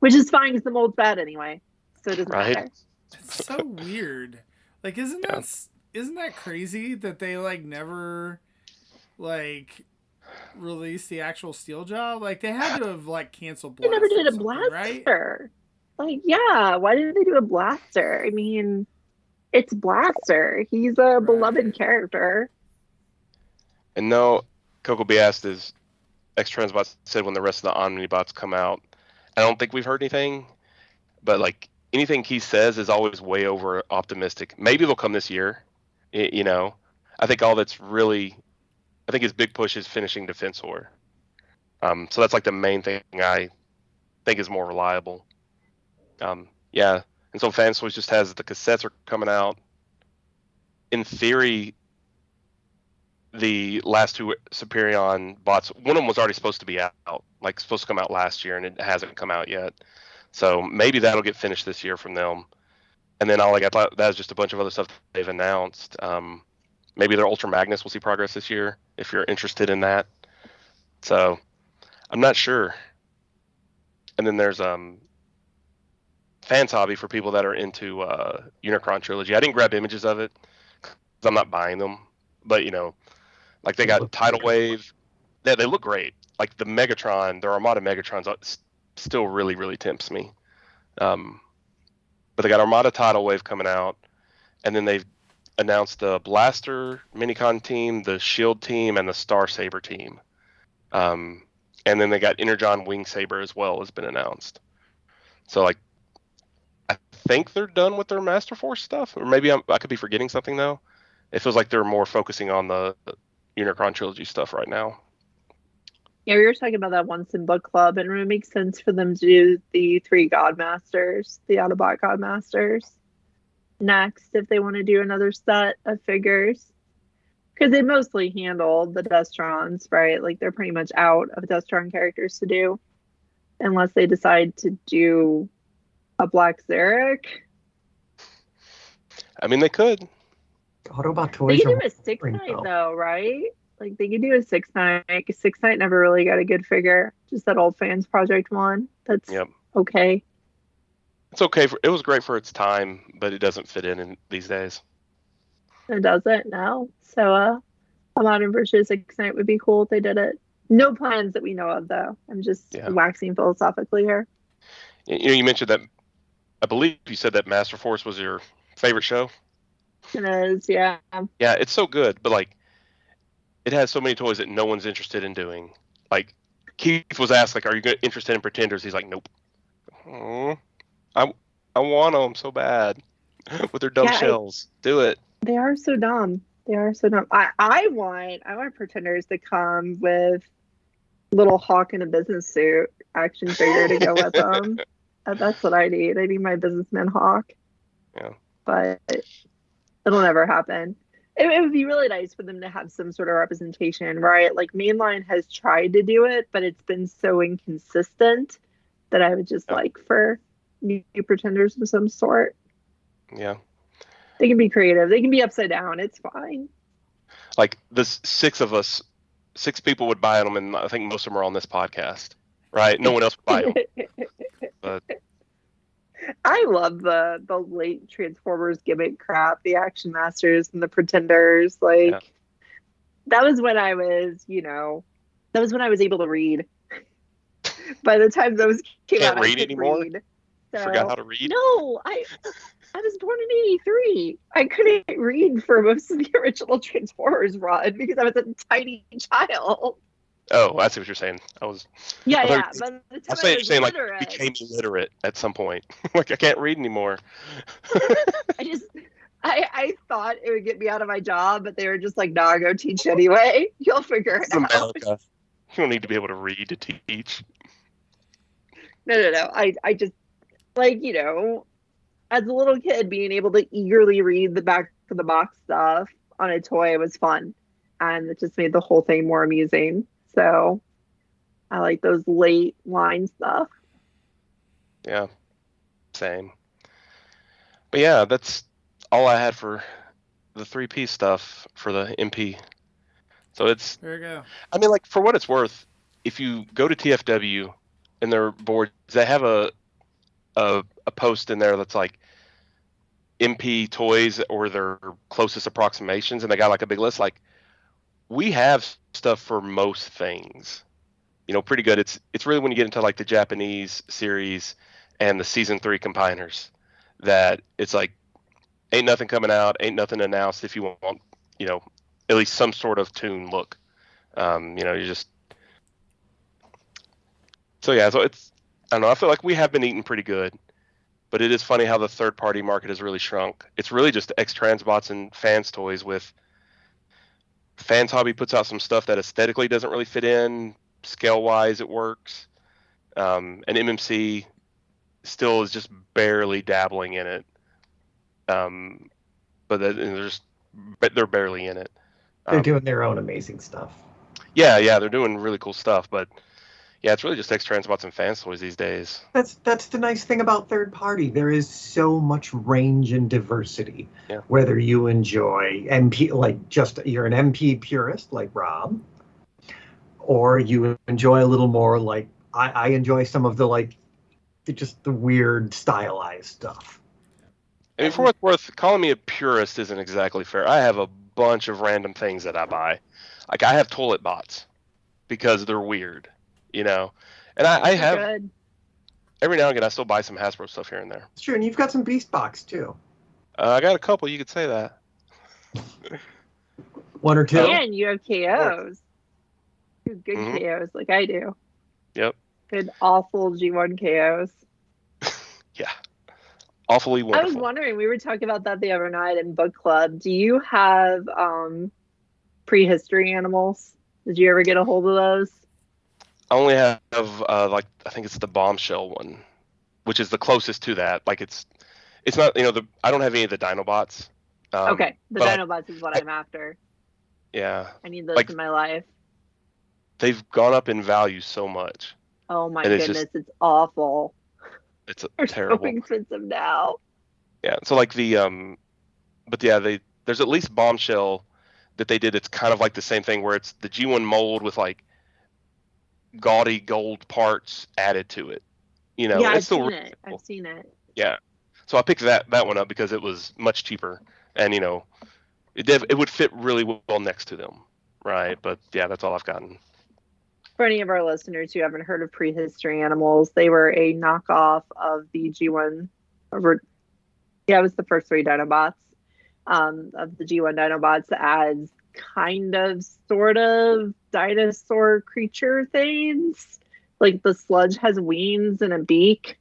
which is fine because the mold's bad anyway, so it doesn't Right. matter. It's so weird. Like, isn't that crazy that they like never like released the actual Steeljaw? Like they had to have like canceled They Blast. never did or a something, right? blaster. Like, yeah, why didn't they do a blaster? I mean, it's Blaster. He's a beloved character. And no, Coco B asked is X-Transbots said when the rest of the Omnibots come out. I don't think we've heard anything, but like anything he says is always way over optimistic. Maybe they'll come this year. I think I think his big push is finishing Defensor. So that's like the main thing I think is more reliable. Yeah. And so Fans Toys just has the cassettes are coming out. In theory, the last two Superion bots, one of them was already supposed to be out, like supposed to come out last year, and it hasn't come out yet. So maybe that'll get finished this year from them. And then I thought that was just a bunch of other stuff they've announced. Maybe their Ultra Magnus will see progress this year if you're interested in that. So I'm not sure. And then there's Fans Hobby for people that are into Unicron Trilogy. I didn't grab images of it because I'm not buying them, but like they got Tidal Wave. Yeah, they look great. like the Megatron, the Armada Megatrons still really, really tempts me. But they got Armada Tidal Wave coming out, and then they've announced the Blaster Minicon team, the Shield team, and the Star Saber team. And then they got Energon Wing Saber as well has been announced. So like, I think they're done with their Master Force stuff, or maybe I could be forgetting something though. It feels like they're more focusing on the Unicron trilogy stuff right now. Yeah, we were talking about that once in book club, and it would make sense for them to do the 3 Godmasters, the Autobot Godmasters, next if they want to do another set of figures. Because they mostly handle the Destrons, right? Like they're pretty much out of Destron characters to do, unless they decide to do a Black Zarek. I mean, they could. Autobot They toys could are do a 6-night though, right? Like they could do a 6-night. A 6-night never really got a good figure. Just that old Fans Project one. That's okay. It's okay. It was great for its time, but it doesn't fit in these days. It doesn't now. So a modern version of 6-night would be cool if they did it. No plans that we know of though. I'm just waxing philosophically here. You know, you mentioned that. I believe you said that Master Force was your favorite show. It is, yeah. Yeah, it's so good, but like, it has so many toys that no one's interested in doing. Like, Keith was asked, like, "Are you interested in Pretenders?" He's like, "Nope." I want them so bad with their dumb shells. Do it. They are so dumb. They are so dumb. I want Pretenders to come with little Hawk in a business suit action figure to go with them. That's what I need. I need my businessman Hawk. Yeah. But it'll never happen. It would be really nice for them to have some sort of representation, right? Like Mainline has tried to do it, but it's been so inconsistent that I would just like for new Pretenders of some sort. Yeah. They can be creative. They can be upside down. It's fine. Like this 6 of us, 6 people would buy them, and I think most of them are on this podcast, right? No one else would buy them. But I love the late Transformers gimmick crap, the Action Masters and the Pretenders. Like that was when I was, that was when I was able to read. By the time those came out, I couldn't read. So, forgot how to read? No, I was born in '83. I couldn't read for most of the original Transformers run because I was a tiny child. Oh, I see what you're saying. I was. Yeah. By the time I was saying like became illiterate at some point. Like I can't read anymore. I thought it would get me out of my job, but they were just like, "Nah, go teach anyway. You'll figure it out." America. You don't need to be able to read to teach. No. I just like, as a little kid, being able to eagerly read the back of the box stuff on a toy was fun, and it just made the whole thing more amusing. So I like those late line stuff. Yeah, same. But yeah, that's all I had for the 3P stuff for the MP. So it's there you go. I mean, like for what it's worth, if you go to TFW and their boards, they have a post in there that's like MP toys or their closest approximations, and they got like a big list. Like we have stuff for most things, pretty good. It's really when you get into like the Japanese series and the season 3 combiners that it's like ain't nothing coming out, ain't nothing announced. If you want, at least some sort of tune look, you just. So yeah, so it's I don't know. I feel like we have been eating pretty good, but it is funny how the third-party market has really shrunk. It's really just X-Transbots and Fans toys with. Fans Hobby puts out some stuff that aesthetically doesn't really fit in. Scale-wise, it works. And MMC still is just barely dabbling in it. But they're barely in it. They're doing their own amazing stuff. Yeah, they're doing really cool stuff. But yeah, it's really just X-Transbots and Fans toys these days. That's the nice thing about third party. There is so much range and diversity. Yeah. Whether you enjoy MP, like just you're an MP purist like Rob, or you enjoy a little more like I enjoy some of the the weird stylized stuff. I mean, for what's worth, calling me a purist isn't exactly fair. I have a bunch of random things that I buy. Like I have toilet bots. because they're weird, you know. And I Those are have good. every now and again I still buy some Hasbro stuff here and there. It's true, and you've got some Beast Box too. I got a couple. You could say that. One or two. And you have KOs. You have good Mhm. KOs like I do. Yep. Good awful G1 KOs. Yeah. Awfully I was wonderful. wondering, we were talking about that the other night in book club. Do you have prehistory animals? Did you ever get a hold of those? I only have like I think it's the bombshell one, which is the closest to that. Like it's not, you know, I don't have any of the Dinobots. Okay, the but Dinobots is what I'm after. yeah, I need those like in my life. they've gone up in value so much. Oh my and it's goodness, just it's awful. it's They're terrible. so expensive now. Yeah, so like the but yeah, there's at least bombshell that they did. It's kind of like the same thing where it's the G1 mold with like gaudy gold parts added to it. You know, Yeah, it's I've still seen really it. cool. I've seen it. Yeah. So I picked that one up because it was much cheaper, and you know, it would fit really well next to them, right? But yeah, that's all I've gotten. For any of our listeners who haven't heard of prehistory animals, they were a knockoff of the G1. Yeah, it was the first three Dinobots of the G1 Dinobots as kind of, sort of dinosaur creature things. Like the sludge has wings and a beak.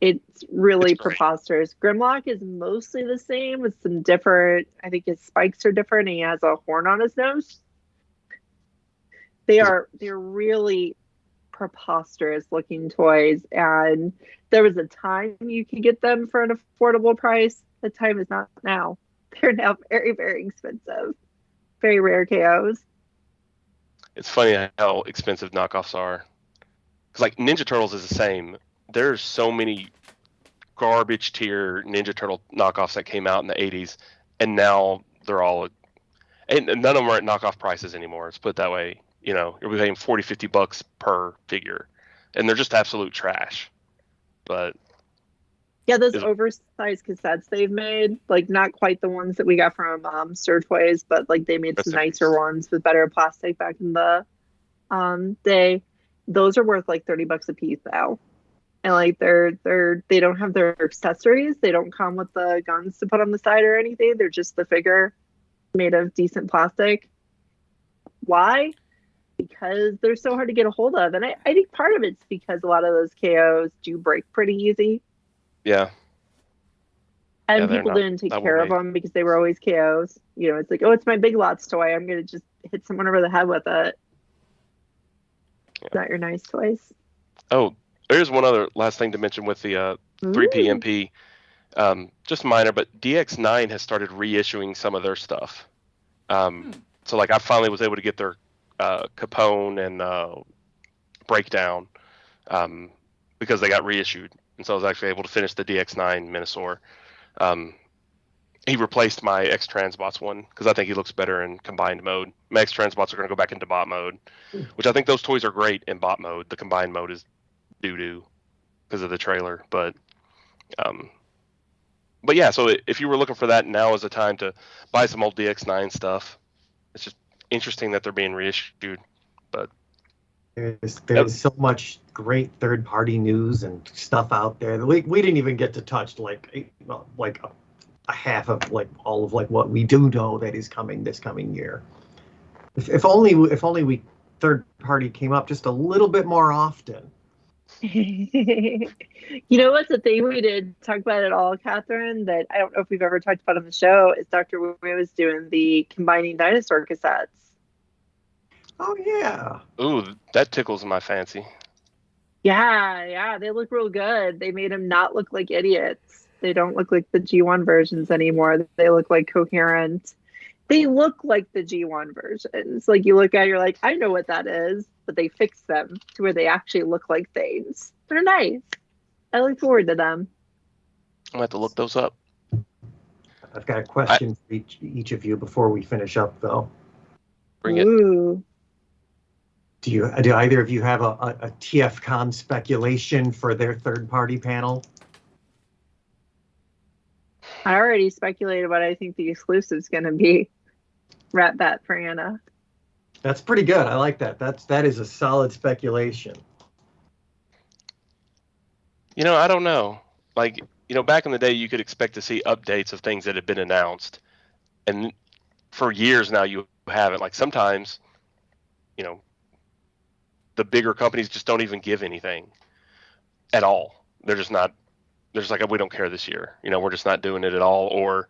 It's really It's great. preposterous. Grimlock is mostly the same with some different, I think his spikes are different and he has a horn on his nose. They're really preposterous looking toys, and there was a time you could get them for an affordable price. The time is not now. They're now very, very expensive. Very rare KOs. It's funny how expensive knockoffs are. Because like Ninja Turtles is the same. There's so many garbage tier Ninja Turtle knockoffs that came out in the 80s, and now they're all, and none of them are at knockoff prices anymore. Let's put it that way. You know, you're paying $40-$50 per figure, and they're just absolute trash. But Yeah, those oversized cassettes they've made, like not quite the ones that we got from Sir Toys, but like they made some nicer ones with better plastic back in the day. Those are worth like $30 a piece now. And like they don't have their accessories. They don't come with the guns to put on the side or anything. They're just the figure made of decent plastic. Why? Because they're so hard to get a hold of. And I think part of it's because a lot of those KOs do break pretty easy. yeah. And people didn't take care of them because they were always KOs. You know, it's like, oh, it's my Big Lots toy. I'm going to just hit someone over the head with it. Yeah. Not your nice toys. Oh, there's one other last thing to mention with the 3PMP. Just minor, but DX9 has started reissuing some of their stuff. So like I finally was able to get their Capone and Breakdown because they got reissued. And so I was actually able to finish the DX9 Minosaur. He replaced my X-Transbots one because I think he looks better in combined mode. My X-Transbots are going to go back into bot mode, which I think those toys are great in bot mode. The combined mode is doo-doo because of the trailer. But yeah, so if you were looking for that, now is the time to buy some old DX9 stuff. It's just interesting that they're being reissued. But there's so much great third-party news and stuff out there that we didn't even get to touch like a half of like all of like what we do know that is coming this coming year. If only we third party came up just a little bit more often. You know what's the thing we did talk about at all, Catherine, that I don't know if we've ever talked about on the show, is Dr. Wu was doing the combining dinosaur cassettes. Oh yeah. Ooh, that tickles my fancy. Yeah, they look real good. They made them not look like idiots. They don't look like the G1 versions anymore. They look like coherent. They look like the G1 versions. Like you look at it, you're like, I know what that is, but they fixed them to where they actually look like things. They're nice. I look forward to them. I'm gonna have to look those up. I've got a question for each of you before we finish up, though. Bring it. Ooh. Do either of you have a TFCon speculation for their third-party panel? I already speculated what I think the exclusive's going to be. Rat Bat for Anna. That's pretty good. I like that. That is a solid speculation. I don't know. Like, back in the day, you could expect to see updates of things that had been announced, and for years now you haven't. Like sometimes, you know, the bigger companies just don't even give anything at all. They're just not. They're just like, we don't care this year. We're just not doing it at all. Or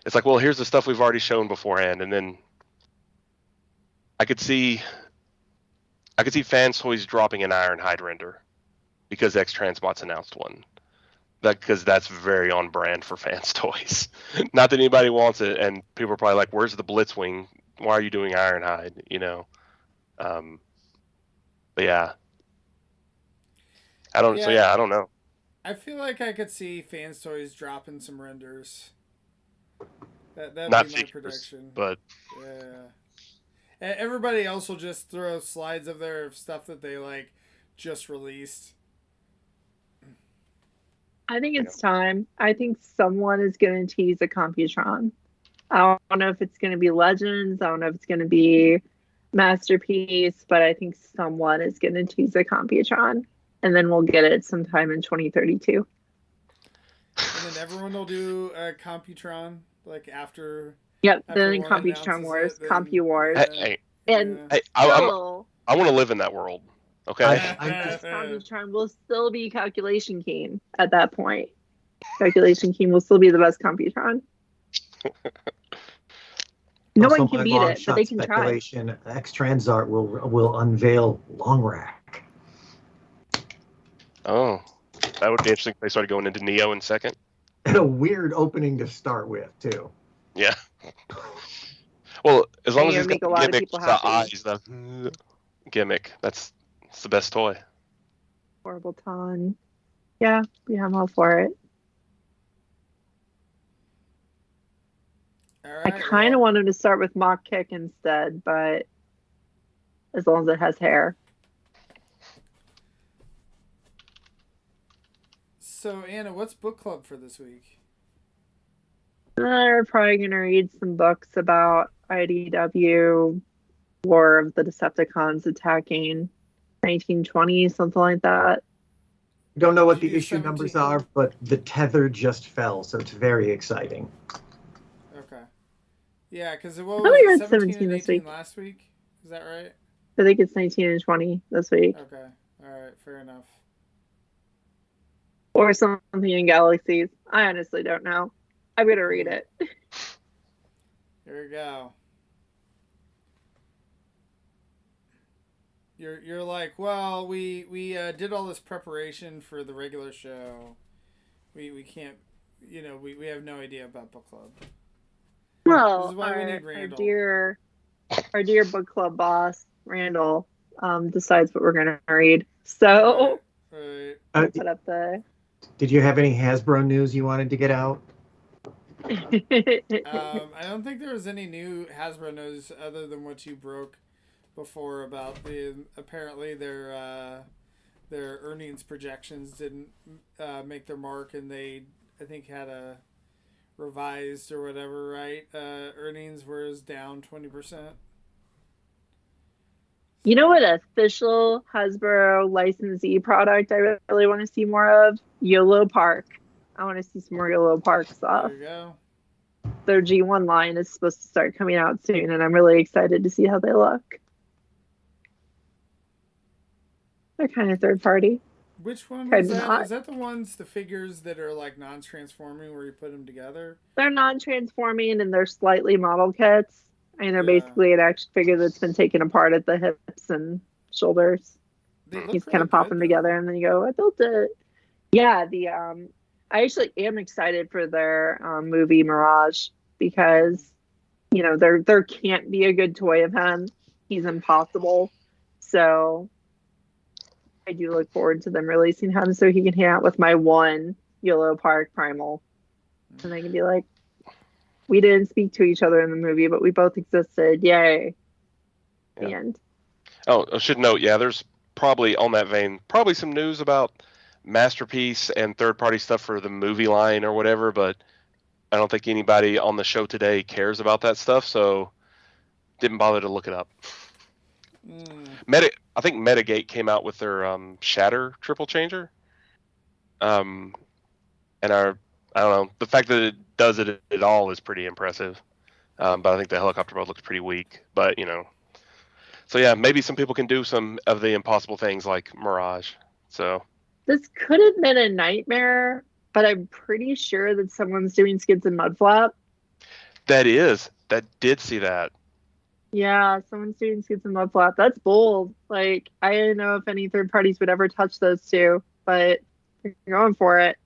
it's like, well, here's the stuff we've already shown beforehand, and then I could see Fans Toys dropping an Ironhide render because X Transbot's announced one. Because that's very on brand for Fans Toys. Not that anybody wants it, and people are probably like, "Where's the Blitzwing? Why are you doing Ironhide?" But yeah, I don't. So yeah, I don't know. I feel like I could see Fans Toys dropping some renders. That'd Not be my figures, prediction. but yeah. Everybody else will just throw slides of their stuff that they like just released. I think it's time. I think someone is going to tease a Computron. I don't know if it's going to be Legends. I don't know if it's going to be Masterpiece, but I think someone is going to tease a Computron, and then we'll get it sometime in 2032. And then everyone will do a Computron like after. Yep, after then one Computron announces Wars, it, Compu Wars, hey, and I still, want to live in that world. Okay. Computron will still be Calculation King at that point. Calculation King will still be the best Computron. No Also, one can my beat it, but they can try. speculation: X Transart will unveil Long Rack. Oh, that would be interesting if they started going into Neo in second. And a weird opening to start with, too. Yeah. Well, as long as he's make got a lot of the gimmick, people the happy. eyes, the gimmick, that's the best toy. Horrible Ton. Yeah, I'm all for it. All right, I kind of want him to start with Mock Kick instead, but as long as it has hair. So, Anna, what's book club for this week? We're probably going to read some books about IDW, War of the Decepticons attacking 1920, something like that. Don't know what Did you the do issue 17? numbers are, but the tether just fell, so it's very exciting. Okay. Yeah, because it I was thought we read 17 and this 18 week. last week. Is that right? I think it's 19 and 20 this week. Okay. All right. Fair enough. Or something in Galaxies. I honestly don't know. I'm going to read it. Here we go. You're like, well, we did all this preparation for the regular show. We can't, we have no idea about book club. Well, This is why we need Randall. Our dear book club boss, Randall, decides what we're going to read. So, Right. I'll put up the... Did you have any Hasbro news you wanted to get out? I don't think there was any new Hasbro news other than what you broke before about apparently their earnings projections didn't make their mark, and they I think had a revised or whatever, right? Earnings was down 20%. You know what official Hasbro licensee product I really want to see more of? YOLO Park. I want to see some more YOLO Park stuff. There you go. Their G1 line is supposed to start coming out soon, and I'm really excited to see how they look. They're kind of third party. Which one Kind was of that? not. Is that the figures that are like non-transforming where you put them together? They're non-transforming and they're slightly model kits. I mean, they're basically an action figure that's been taken apart at the hips and shoulders. You just kind of pop them together, and then you go, I built it. Yeah, I actually am excited for their movie Mirage because, there can't be a good toy of him. He's impossible. So I do look forward to them releasing him so he can hang out with my one YOLO Park Primal. And I can be like, we didn't speak to each other in the movie, but we both existed. Yay. Yeah. The end. Oh, I should note, there's probably, on that vein, probably some news about Masterpiece and third-party stuff for the movie line or whatever, but I don't think anybody on the show today cares about that stuff, so didn't bother to look it up. I think Metagate came out with their Shatter triple changer. And I don't know, the fact that it does it at all is pretty impressive. But I think the helicopter mode looks pretty weak. But so yeah, maybe some people can do some of the impossible things like Mirage. So This could have been a nightmare, but I'm pretty sure that someone's doing skids and mudflap. that did see that. Yeah, someone's doing skids and mudflap. That's bold. Like, I didn't know if any third parties would ever touch those two, but they're going for it.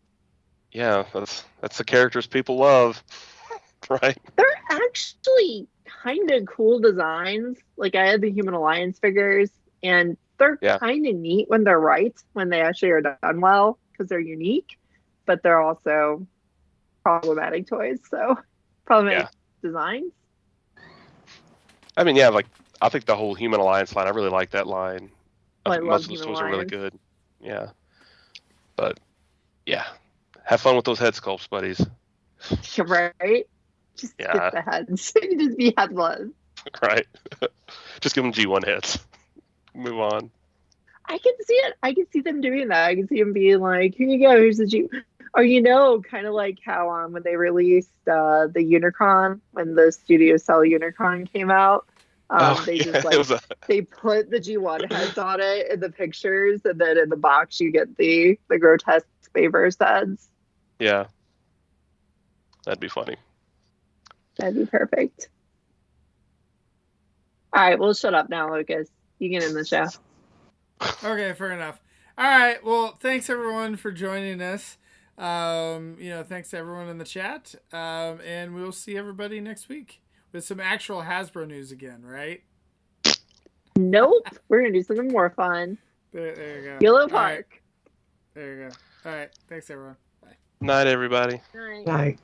Yeah, that's the characters people love, right? They're actually kind of cool designs. Like, I had the Human Alliance figures, and they're kind of neat when they're right, when they actually are done well, because they're unique, but they're also problematic toys. So, problematic designs. I mean, yeah, like I think the whole Human Alliance line, I really like that line. I think most of those toys are really good. Yeah, but yeah, have fun with those head sculpts, buddies. Right? Just get the heads. Just be headless. Right. Just give them G1 hits. Move on. I can see it. I can see them doing that. I can see them being like, here you go, here's the G. Or, kind of like how when they released the Unicron, when the Studio Cell Unicron came out, they put the G1 heads on it in the pictures, and then in the box you get the grotesque Bayverse heads. Yeah. That'd be funny. That'd be perfect. All right, we'll shut up now, Lucas. You get in the show. Okay, fair enough. All right, well, thanks everyone for joining us. Thanks to everyone in the chat. And we'll see everybody next week with some actual Hasbro news again, right? Nope. We're going to do something more fun. There you go. Yellow Park. Right. There you go. All right. Thanks, everyone. Bye. Night, everybody. Night. Night.